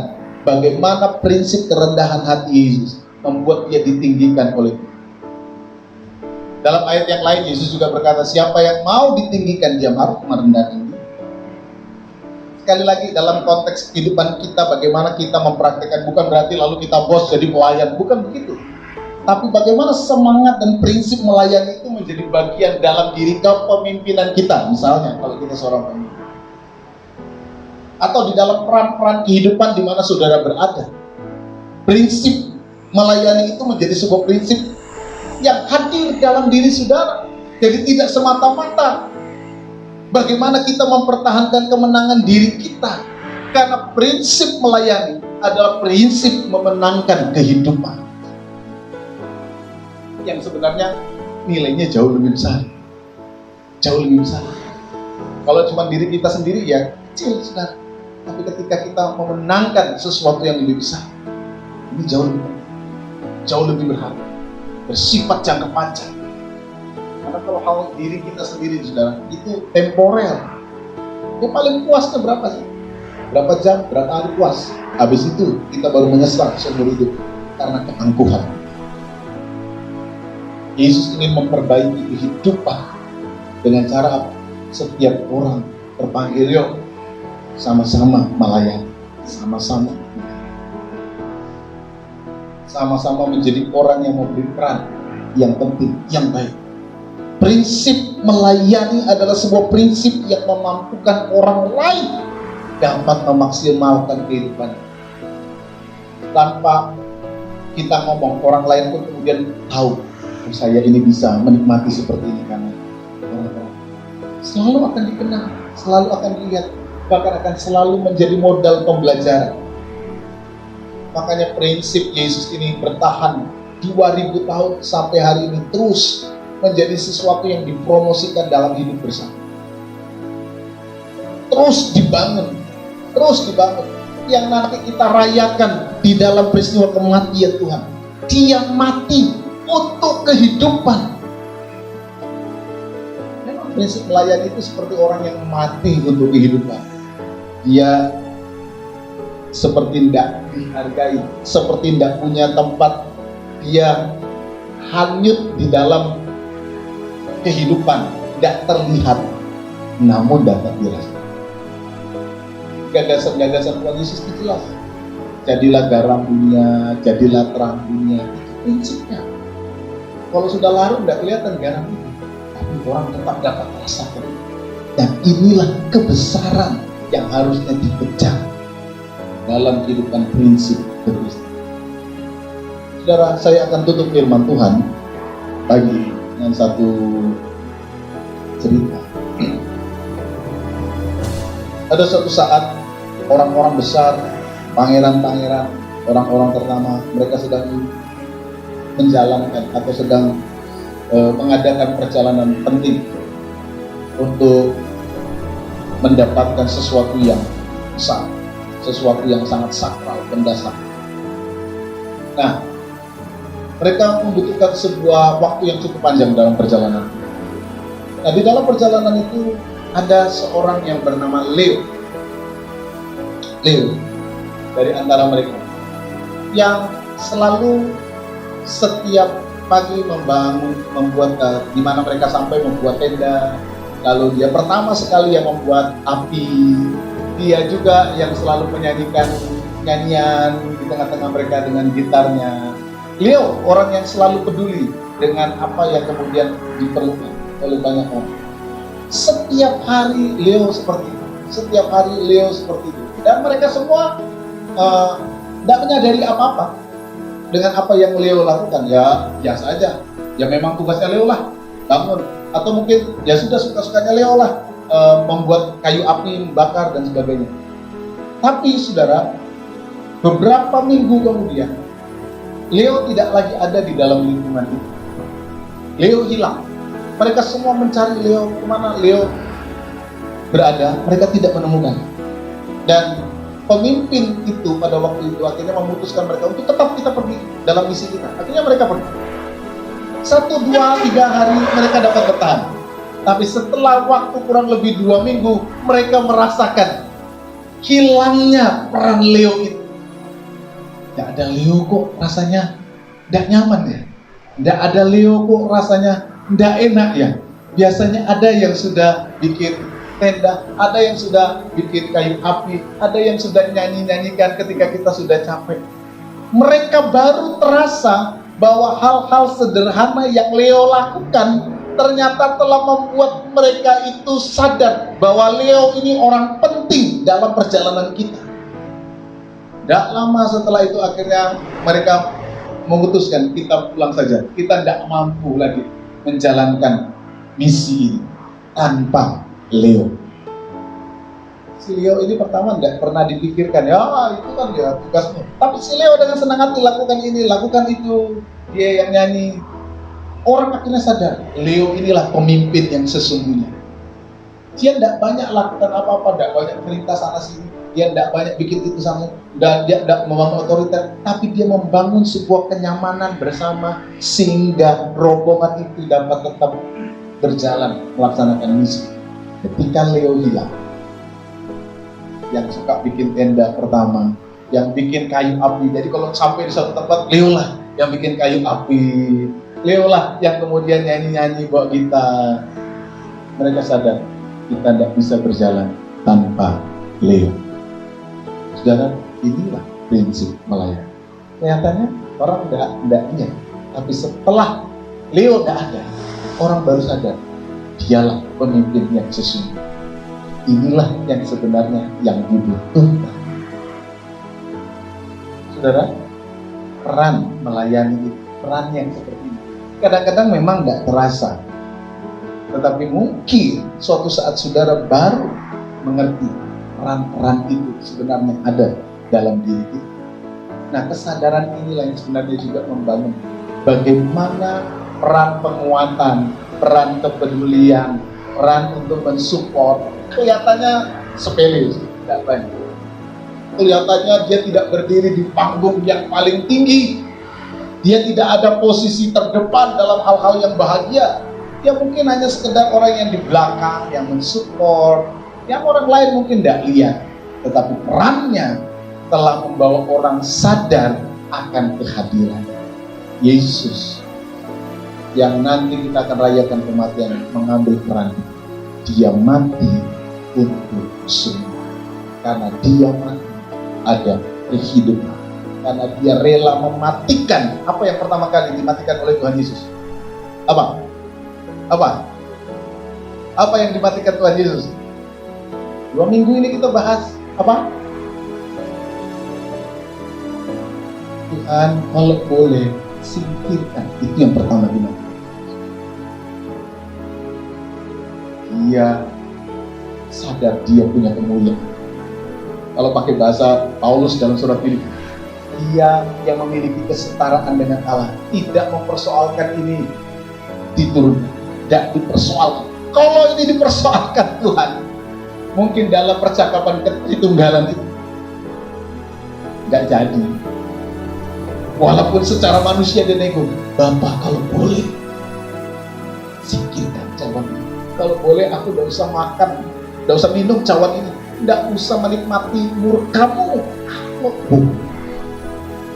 bagaimana prinsip kerendahan hati Yesus membuat dia ditinggikan oleh Tuhan. Dalam ayat yang lain Yesus juga berkata, siapa yang mau ditinggikan dia harus merendahkan diri. Sekali lagi dalam konteks kehidupan kita, bagaimana kita mempraktikkan, bukan berarti lalu kita bos jadi pelayan, bukan begitu. Tapi bagaimana semangat dan prinsip melayani itu menjadi bagian dalam diri kepemimpinan kita, misalnya kalau kita seorang pemimpin, atau di dalam peran-peran kehidupan di mana saudara berada. Prinsip melayani itu menjadi sebuah prinsip yang hadir dalam diri saudara. Jadi tidak semata-mata bagaimana kita mempertahankan kemenangan diri kita, karena prinsip melayani adalah prinsip memenangkan kehidupan yang sebenarnya nilainya jauh lebih besar, jauh lebih besar. Kalau cuma diri kita sendiri ya kecil, saudara. Tapi ketika kita memenangkan sesuatu yang lebih besar, ini jauh lebih berharga, bersifat jangka panjang. Karena kalau hal diri kita sendiri, saudara, itu temporer. Ya paling puasnya berapa sih? Berapa jam, berapa hari puas. Habis itu kita baru menyesal seumur hidup karena keangkuhan. Yesus ingin memperbaiki kehidupan dengan cara apa? Setiap orang terpanggil, yuk sama-sama melayani, sama-sama menjadi orang yang memberi peran yang penting, yang baik. Prinsip melayani adalah sebuah prinsip yang memampukan orang lain dapat memaksimalkan kehidupannya. Tanpa kita ngomong, orang lain pun kemudian tahu, saya ini bisa menikmati seperti ini karena orang-orang selalu akan dikenal, selalu akan dilihat, bahkan akan selalu menjadi modal pembelajaran. Makanya prinsip Yesus ini bertahan 2000 tahun sampai hari ini terus menjadi sesuatu yang dipromosikan dalam hidup bersama. Terus dibangun, yang nanti kita rayakan di dalam peristiwa kematian Tuhan. Dia mati untuk kehidupan. Memang prinsip melayani itu seperti orang yang mati untuk kehidupan. Dia seperti tidak dihargai, seperti tidak punya tempat. Dia hanyut di dalam kehidupan, tidak terlihat, namun dapat dirasakan. Gagasan-gagasan Tuhan Yesus itu jelas. Jadilah garam dunia, jadilah terang dunia. Itu prinsipnya. Kalau sudah larut nggak kelihatan garam itu, tapi orang tetap dapat rasakan. Dan inilah kebesaran yang harusnya dipecah dalam kehidupan prinsip beristirahat. Saudara, saya akan tutup firman Tuhan pagi dengan satu cerita. Ada suatu saat orang-orang besar, pangeran-pangeran, orang-orang ternama, mereka sedang menjalankan atau sedang mengadakan perjalanan penting untuk mendapatkan sesuatu yang besar, sesuatu yang sangat sakral, mendasar. Nah, mereka membutuhkan sebuah waktu yang cukup panjang dalam perjalanan. Nah, di dalam perjalanan itu ada seorang yang bernama Leo dari antara mereka yang selalu setiap pagi membuat di mana mereka sampai membuat tenda. Lalu dia pertama sekali yang membuat api. Dia juga yang selalu menyanyikan nyanyian di tengah-tengah mereka dengan gitarnya. Leo orang yang selalu peduli dengan apa yang kemudian diperlukan oleh banyak orang. Setiap hari Leo seperti itu. Setiap hari Leo seperti itu. Dan mereka semua tidak menyadari apa-apa dengan apa yang Leo lakukan. Ya biasa aja. Ya memang tugasnya Leo lah, bangun. Atau mungkin ya sudah suka-sukanya Leo lah, membuat kayu api, membakar dan sebagainya. Tapi saudara, beberapa minggu kemudian Leo tidak lagi ada di dalam lingkungan itu. Leo hilang. Mereka semua mencari Leo, kemana Leo berada, mereka tidak menemukan. Dan pemimpin itu pada waktu itu akhirnya memutuskan mereka untuk tetap kita pergi dalam misi kita. Akhirnya mereka pergi. 1, 2, 3 hari mereka dapat bertahan. Tapi setelah waktu kurang lebih 2 minggu, mereka merasakan hilangnya peran Leo itu. Tidak ada Leo kok rasanya tidak nyaman ya. Tidak ada Leo kok rasanya tidak enak ya. Biasanya ada yang sudah bikin tenda, ada yang sudah bikin kayu api, ada yang sudah nyanyi-nyanyikan ketika kita sudah capek. Mereka baru terasa bahwa hal-hal sederhana yang Leo lakukan ternyata telah membuat mereka itu sadar bahwa Leo ini orang penting dalam perjalanan kita. Tidak lama setelah itu akhirnya mereka memutuskan kita pulang saja. Kita tidak mampu lagi menjalankan misi ini tanpa Leo. Si Leo ini pertama tidak pernah dipikirkan, ya itu kan ya tugasmu. Tapi si Leo dengan senang hati lakukan ini, lakukan itu. Dia yang nyanyi. Orang akhirnya sadar, Leo inilah pemimpin yang sesungguhnya. Dia tidak banyak lakukan apa-apa, tidak banyak cerita sana sini. Dia tidak banyak bikin itu sana, dan dia tidak membangun otoriter, tapi dia membangun sebuah kenyamanan bersama sehingga rombongan itu dapat tetap berjalan melaksanakan misi. Ketika Leo hilang, yang suka bikin tenda pertama, yang bikin kayu api. Jadi kalau sampai di satu tempat, Leo lah yang bikin kayu api, Leo lah yang kemudian nyanyi-nyanyi bawa gitar. Mereka sadar kita tidak bisa berjalan tanpa Leo. Saudara, inilah prinsip melayani. Kelihatannya orang tidak ingat, tapi setelah Leo tidak ada, orang baru sadar dialah pemimpin yang sesungguhnya. Inilah yang sebenarnya yang dibutuhkan. Saudara, peran melayani itu, peran yang seperti ini kadang-kadang memang tidak terasa, tetapi mungkin suatu saat saudara baru mengerti peran-peran itu sebenarnya ada dalam diri kita. Nah, kesadaran inilah yang sebenarnya juga membangun bagaimana peran penguatan, peran kepedulian, peran untuk mensupport kelihatannya sepele, tidak banyak. Kelihatannya dia tidak berdiri di panggung yang paling tinggi. Dia tidak ada posisi terdepan dalam hal-hal yang bahagia. Dia mungkin hanya sekedar orang yang di belakang, yang mensupport, yang orang lain mungkin tidak lihat. Tetapi perannya telah membawa orang sadar akan kehadiran Yesus yang nanti kita akan rayakan kematian, mengambil peran. Dia mati untuk semua. Karena dia mati ada kehidupan. Karena dia rela mematikan apa yang pertama kali dimatikan oleh Tuhan Yesus, Apa? Apa? Apa yang dimatikan Tuhan Yesus? 2 minggu ini kita bahas apa? Tuhan kalau boleh singkirkan. Itu yang pertama dimatikan. Dia sadar dia punya kemuliaan. Kalau pakai bahasa Paulus dalam surat Filipi, dia yang memiliki kesetaraan dengan Allah tidak mempersoalkan ini diturunkan, tidak dipersoalkan. Kalau ini dipersoalkan Tuhan, mungkin dalam percakapan ketritunggalan itu nggak jadi. Walaupun secara manusia dia nego, Bapak kalau boleh singkirkan cawan ini. Kalau boleh aku tidak usah makan, tidak usah minum cawan ini, tidak usah menikmati murkamu.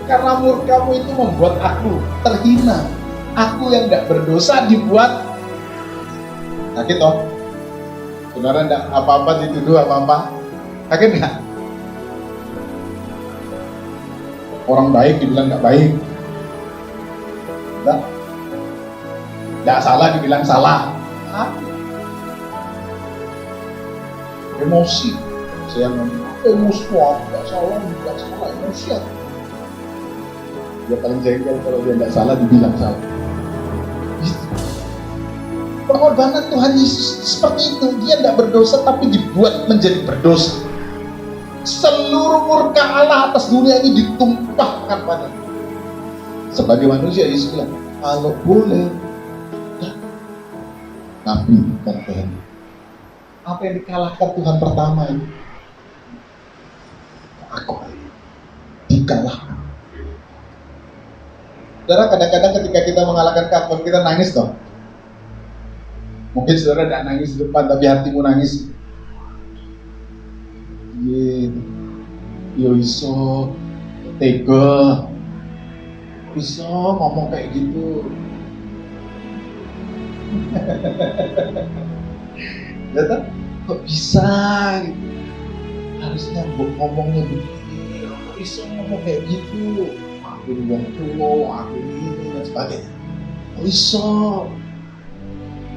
Karena murkamu itu membuat aku terhina. Aku yang tidak berdosa dibuat sakit toh. Saudara tidak apa-apa dituduh apa-apa, sakit nggak? Orang baik dibilang nggak baik, nggak salah dibilang salah. Emosi, saya ngomong emosi, nggak salah dibilang salah, emosi. Dia paling jengkel kalau dia nggak salah dibilang salah. Pengorbanan Tuhan Yesus seperti itu, dia tidak berdosa tapi dibuat menjadi berdosa. Seluruh murka Allah atas dunia ini ditumpahkan padanya. Sebagai manusia Yesus bilang, kalau boleh, ya. Tapi bukan kehendak. Apa yang dikalahkan Tuhan pertama ini? Aku dikalahkan. Saudara, kadang-kadang ketika kita mengalahkan keakuan kita nangis dong. Mungkin saudara tidak nangis di depan, tapi hatimu nangis. Yo iso tega, iso ngomong kayak gitu. Lihat, kok bisa gitu? Harusnya ngomongnya begini, kok iso ngomong kayak gitu? Aku bilang tua, aku ini dan sebagainya. Kok iso?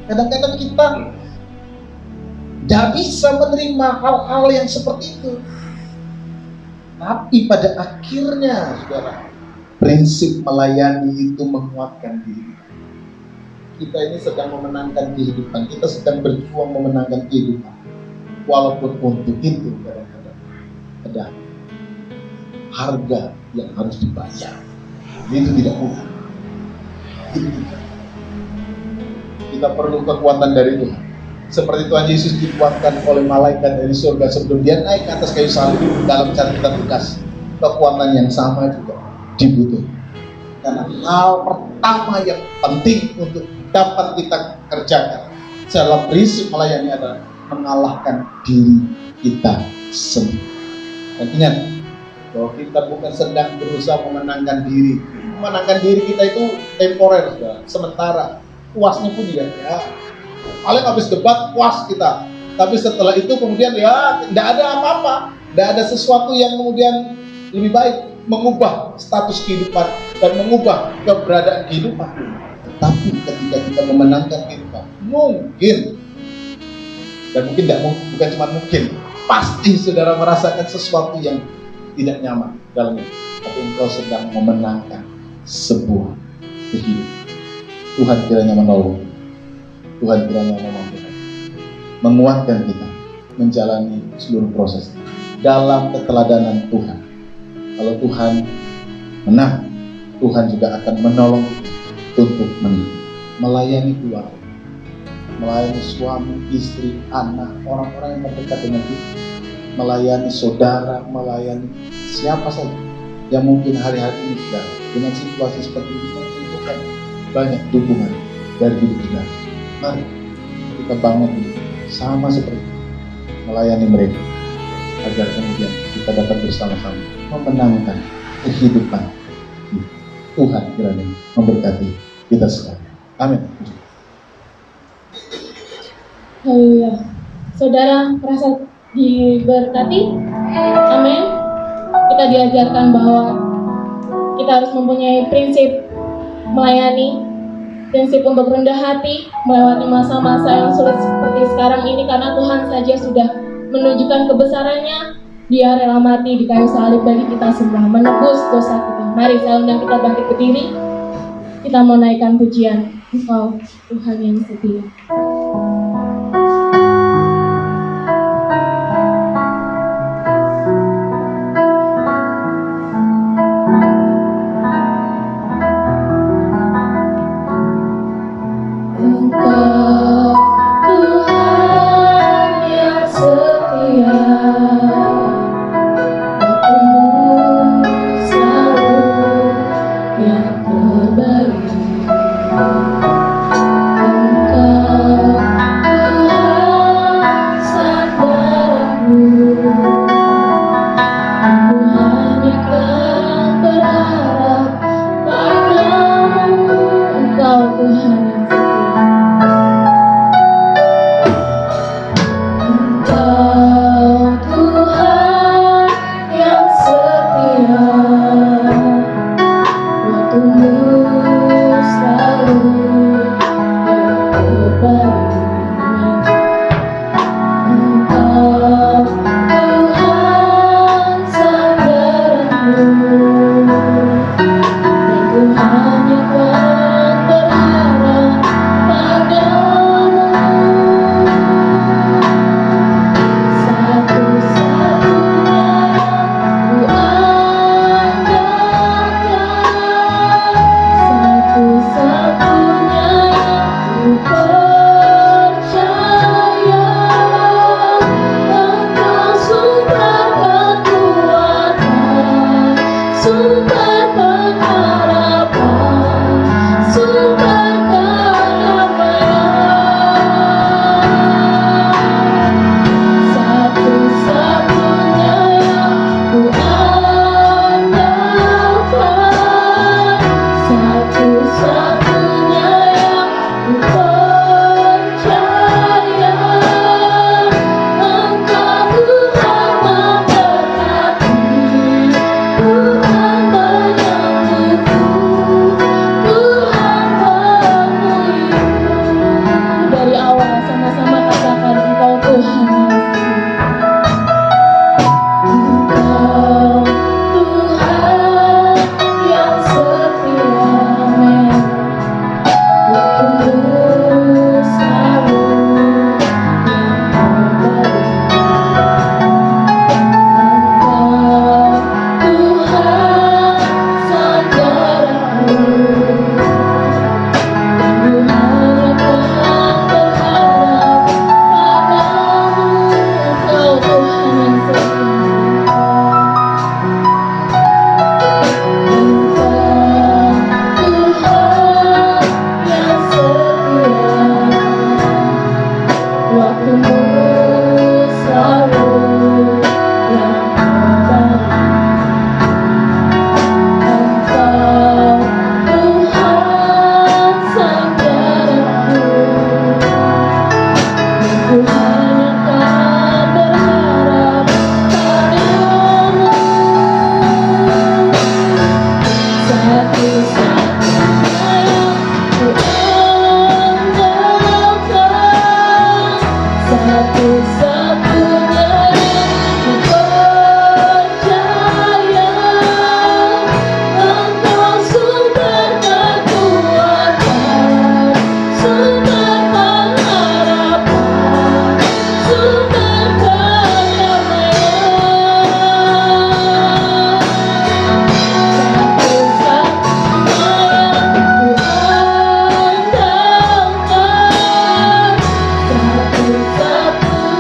Kadang-kadang kita tidak bisa menerima hal-hal yang seperti itu. Tapi pada akhirnya, saudara, prinsip melayani itu menguatkan diri. Kita ini sedang memenangkan kehidupan, kita sedang berjuang memenangkan kehidupan. Walaupun untuk itu kadang-kadang ada harga yang harus dibayar. Itu tidak mudah. Kita perlu kekuatan dari Tuhan. Seperti Tuhan Yesus dikuatkan oleh malaikat dari surga sebelum dia naik ke atas kayu salib dalam catatan Lukas. Kekuatan yang sama juga dibutuhkan. Karena hal pertama yang penting untuk dapat kita kerjakan dalam prinsip melayani adalah mengalahkan diri kita sendiri. Dan ingat bahwa kita bukan sedang berusaha memenangkan diri. Memenangkan diri kita itu temporer, saudara. Sementara. Puasnya pun dia, ya. Paling habis debat puas kita. Tapi setelah itu kemudian ya tidak ada apa-apa, tidak ada sesuatu yang kemudian lebih baik mengubah status kehidupan dan mengubah keberadaan kehidupan. Tapi ketika kita memenangkan kehidupan, mungkin dan mungkin tidak bukan cuma mungkin, pasti saudara merasakan sesuatu yang tidak nyaman dalam hidup. Tapi engkau sedang memenangkan sebuah kehidupan. Tuhan kiranya menolong, Tuhan kiranya memampukan, menguatkan kita menjalani seluruh proses dalam keteladanan Tuhan. Kalau Tuhan menang, Tuhan juga akan menolong untuk melayani keluarga, melayani suami, istri, anak, orang-orang yang terdekat dengan kita, melayani saudara, melayani siapa saja yang mungkin hari-hari ini sedang dengan situasi seperti ini membutuhkan banyak dukungan dari hidup kita. Mari kita bangun hidup sama seperti melayani mereka agar kemudian kita dapat bersama-sama memenangkan kehidupan kita. Tuhan kiranya memberkati kita sekalian. Amin. Haleluya. Saudara merasa diberkati? Amin. Kita diajarkan bahwa kita harus mempunyai prinsip melayani prinsip untuk rendah hati, melewati masa-masa yang sulit seperti sekarang ini, karena Tuhan saja sudah menunjukkan kebesarannya. Dia rela mati di kayu salib bagi kita semua, menebus dosa kita. Mari saya undang kita bangkit berdiri. Kita mau naikkan pujian, Engkau Tuhan yang setia. Engkau Tuhan yang setia, waktumu selalu yang terbaik. Engkau Tuhan sandaranku, aku hanya kan berharap padamu. Engkau Tuhan yang setia. Engkau Tuhan yang setia, waktumu selalu yang terbaik. Engkau Tuhan sandaranku, dan ku hanya kan berharap padamu. Sumber pengharapan, sumber kedamaian, satu-satunya yang ku andalkan, satu-satunya yang ku percaya. Engkau Tuhan memberkati, Tuhan menyembuhku, Tuhan pemulihanku. Dari awal sama-sama katakan, Engkau Tuhan yang setia. Engkau Tuhan yang setia, waktumu selalu yang terbaik. Engkau Tuhan sandaranku, dan ku hanya kan berharap padamu. Engkau Tuhan yang setia. Waktumu selalu yang terbaik. Engkau Tuhan sandaranku, dan ku hanya kan berharap padamu. Satu-satunya yang ku andalkan, satu-satunya yang ku percaya. Engkau sumber kekuatan, sumber pengharapan, sumber kedamaian. Satu-satunya yang ku andalkan, satu-satunya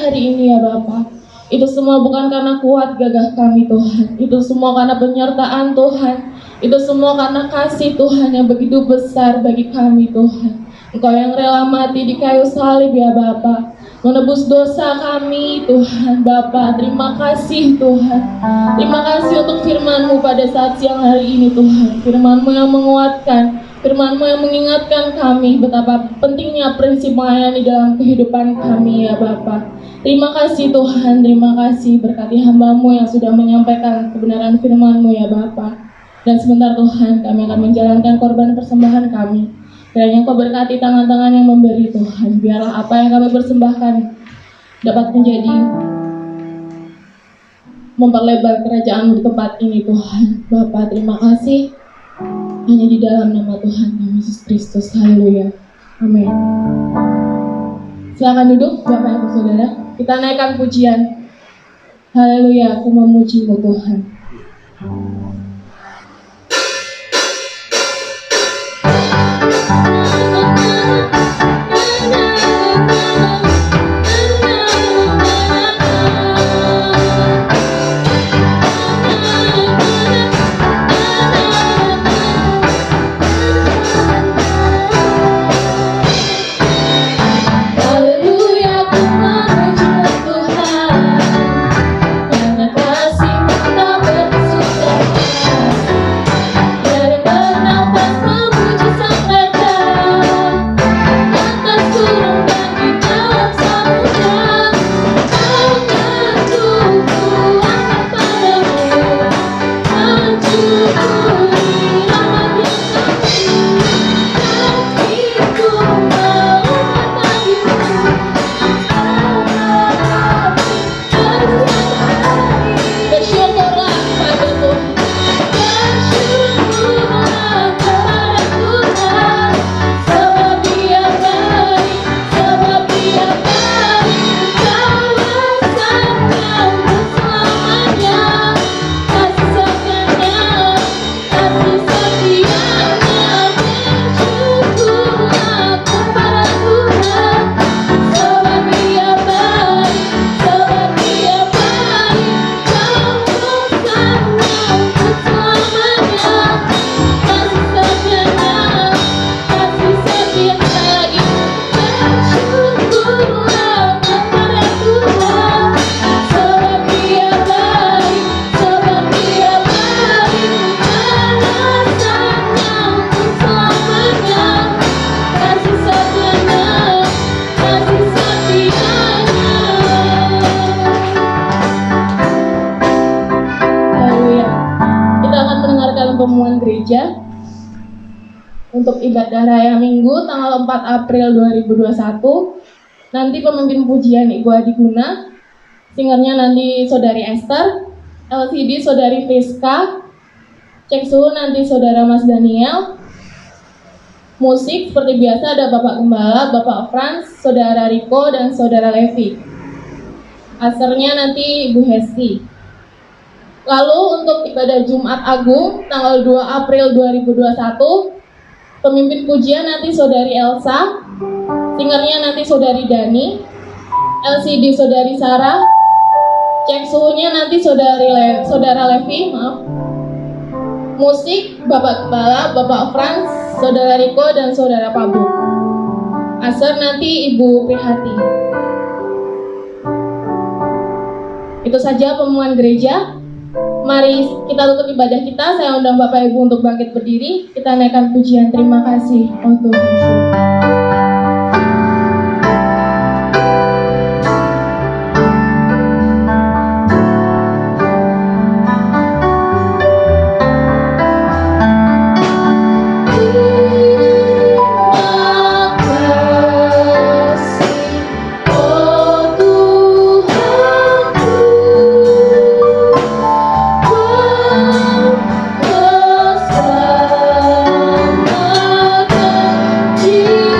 hari ini ya Bapa. Itu semua bukan karena kuat gagah kami Tuhan. Itu semua karena penyertaan Tuhan. Itu semua karena kasih Tuhan yang begitu besar bagi kami Tuhan. Engkau yang rela mati di kayu salib ya Bapa, menebus dosa kami Tuhan. Bapa, terima kasih Tuhan. Terima kasih untuk firman-Mu pada saat siang hari ini Tuhan. Firman-Mu yang menguatkan, firman-Mu yang mengingatkan kami betapa pentingnya prinsip melayani dalam kehidupan kami ya Bapa. Terima kasih Tuhan, terima kasih berkati hamba-Mu yang sudah menyampaikan kebenaran firman-Mu ya Bapa. Dan sebentar Tuhan, kami akan menjalankan korban persembahan kami. Kiranya Engkau berkati tangan-tangan yang memberi Tuhan. Biarlah apa yang kami persembahkan dapat menjadi memperlebar kerajaan di tempat ini Tuhan. Bapa, terima kasih. Hanya di dalam nama Tuhan Yesus Kristus. Haleluya. Amin. Silakan duduk Bapak Ibu Saudara. Kita naikkan pujian. Haleluya, aku memuji-Mu Tuhan. Pembukaan gereja untuk ibadah raya Minggu tanggal 4 April 2021. Nanti pemimpin pujian Ibu Adi Guna, singernya nanti Saudari Esther, LCD Saudari Friska, cek suhu nanti Saudara Mas Daniel, musik seperti biasa ada Bapak Gembala, Bapak Frans, Saudara Riko, dan Saudara Levi. Asernya nanti Ibu Hesti. Lalu untuk ibadah Jumat Agung tanggal 2 April 2021, pemimpin pujian nanti Saudari Elsa, singernya nanti Saudari Dani, LCD Saudari Sarah, cek suhunya nanti Saudara Levi, musik Bapak Gembala, Bapak Frans, Saudara Riko, dan Saudara Pabu. Aser nanti Ibu Prihati. Itu saja pembukaan gereja. Mari kita tutup ibadah kita. Saya undang Bapak Ibu untuk bangkit berdiri. Kita naikkan pujian terima kasih. Oh Tuhan. Jesus.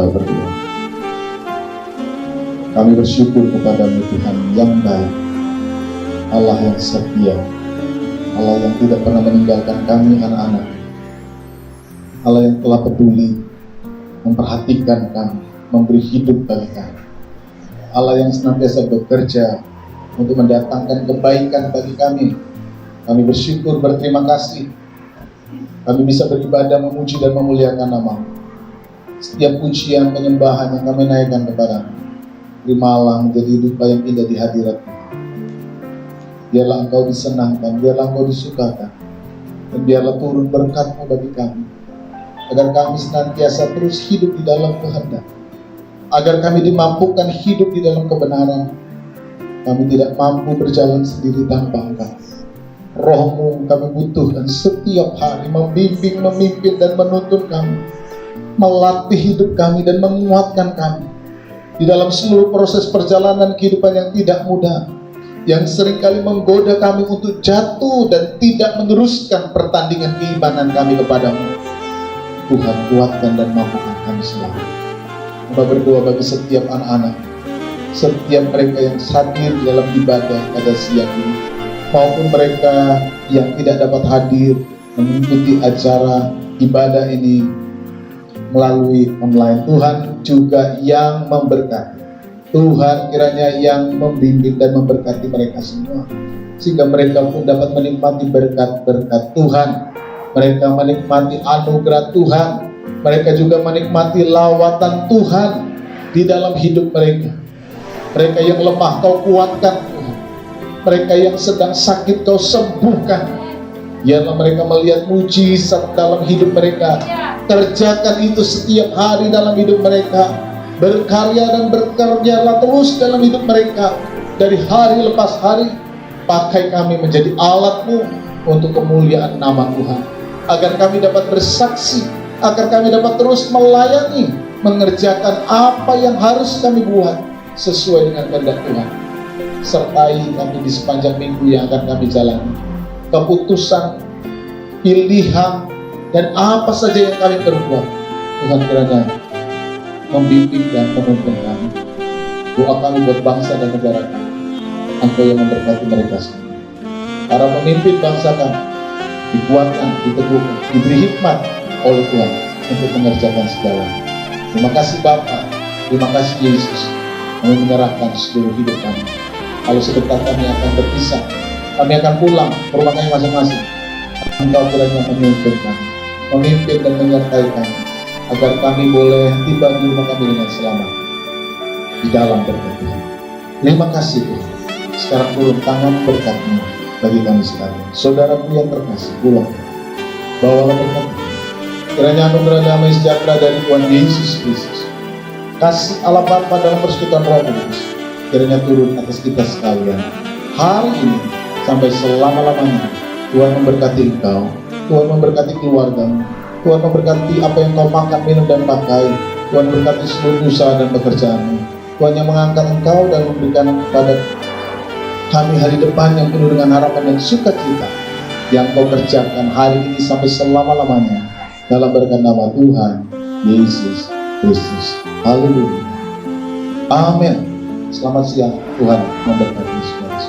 kita berdoa. Kami bersyukur kepada-Mu Tuhan yang baik, Allah yang setia, Allah yang tidak pernah meninggalkan kami anak-anak, Allah yang telah peduli, memperhatikan kami, memberi hidup bagi kami, Allah yang senantiasa bekerja untuk mendatangkan kebaikan bagi kami. Kami bersyukur, berterima kasih, kami bisa beribadah, memuji dan memuliakan nama-Mu. Setiap pujian, penyembahan yang kami naikkan kepada-Mu, terimalah menjadi hidup yang indah di hadirat-Mu. Biarlah Engkau disenangkan, biarlah Engkau disukakan, dan biarlah turun berkat-Mu bagi kami, agar kami senantiasa terus hidup di dalam kehendak, agar kami dimampukan hidup di dalam kebenaran. Kami tidak mampu berjalan sendiri tanpa Engkau. Roh-Mu kami butuhkan setiap hari, membimbing, memimpin, dan menuntun kami, melatih hidup kami dan menguatkan kami di dalam seluruh proses perjalanan kehidupan yang tidak mudah, yang seringkali menggoda kami untuk jatuh dan tidak meneruskan pertandingan keimanan kami kepada-Mu. Tuhan, kuatkan dan mampukan kami selalu. Kita berdoa bagi setiap anak-anak, setiap mereka yang hadir di dalam ibadah pada siang ini, maupun mereka yang tidak dapat hadir mengikuti acara ibadah ini melalui online. Tuhan juga yang memberkati. Tuhan kiranya yang membimbing dan memberkati mereka semua, sehingga mereka pun dapat menikmati berkat-berkat Tuhan. Mereka menikmati anugerah Tuhan. Mereka juga menikmati lawatan Tuhan di dalam hidup mereka. Mereka yang lemah Kau kuatkan Tuhan. Mereka yang sedang sakit Kau sembuhkan. Biarlah mereka melihat mujizat dalam hidup mereka. Kerjakan itu setiap hari dalam hidup mereka. Berkarya dan bekerjalah terus dalam hidup mereka. Dari hari lepas hari, pakai kami menjadi alat-Mu untuk kemuliaan nama Tuhan, agar kami dapat bersaksi, agar kami dapat terus melayani, mengerjakan apa yang harus kami buat sesuai dengan kehendak Tuhan. Sertai kami di sepanjang minggu yang akan kami jalani. Keputusan, pilihan, dan apa saja yang kami perbuat, Tuhan kiranya membimbing dan menuntun kami. Doa kami buat bangsa dan negara kami, Engkau yang memberkati mereka semua. Para pemimpin bangsa kami dikuatkan, diteguhkan, diberi hikmat oleh Tuhan untuk mengerjakan segala. Terima kasih Bapa, terima kasih Yesus. Kami menyerahkan seluruh hidup kami. Kalau sebentar kami akan berpisah, kami akan pulang ke rumah kami masing-masing. Engkau kiranya menuntun kami, memimpin dan menyertai kami, agar kami boleh tiba di rumah kami dengan selamat di dalam berkat Tuhan. Terima kasih Tuhan. Sekarang turun tangan berkat-Mu bagi kami sekalian. Saudaraku yang terkasih, pulang, bawalah berkat. Kiranya anugerah damai sejahtera dari Tuhan Yesus Kristus, kasih Allah Bapa dalam persekutuan Roh Kudus, kiranya turun atas kita sekalian hari ini sampai selama-lamanya. Tuhan memberkati engkau, Tuhan memberkati keluargamu, Tuhan memberkati apa yang kau makan, minum, dan pakai. Tuhan memberkati seluruh usaha dan pekerjaanmu. Tuhan yang mengangkat engkau dan memberikan kepada kami hari depan yang penuh dengan harapan dan sukacita yang kau kerjakan hari ini sampai selama-lamanya, dalam berkat nama Tuhan Yesus Kristus. Haleluya. Amin. Selamat siang. Tuhan memberkati semua.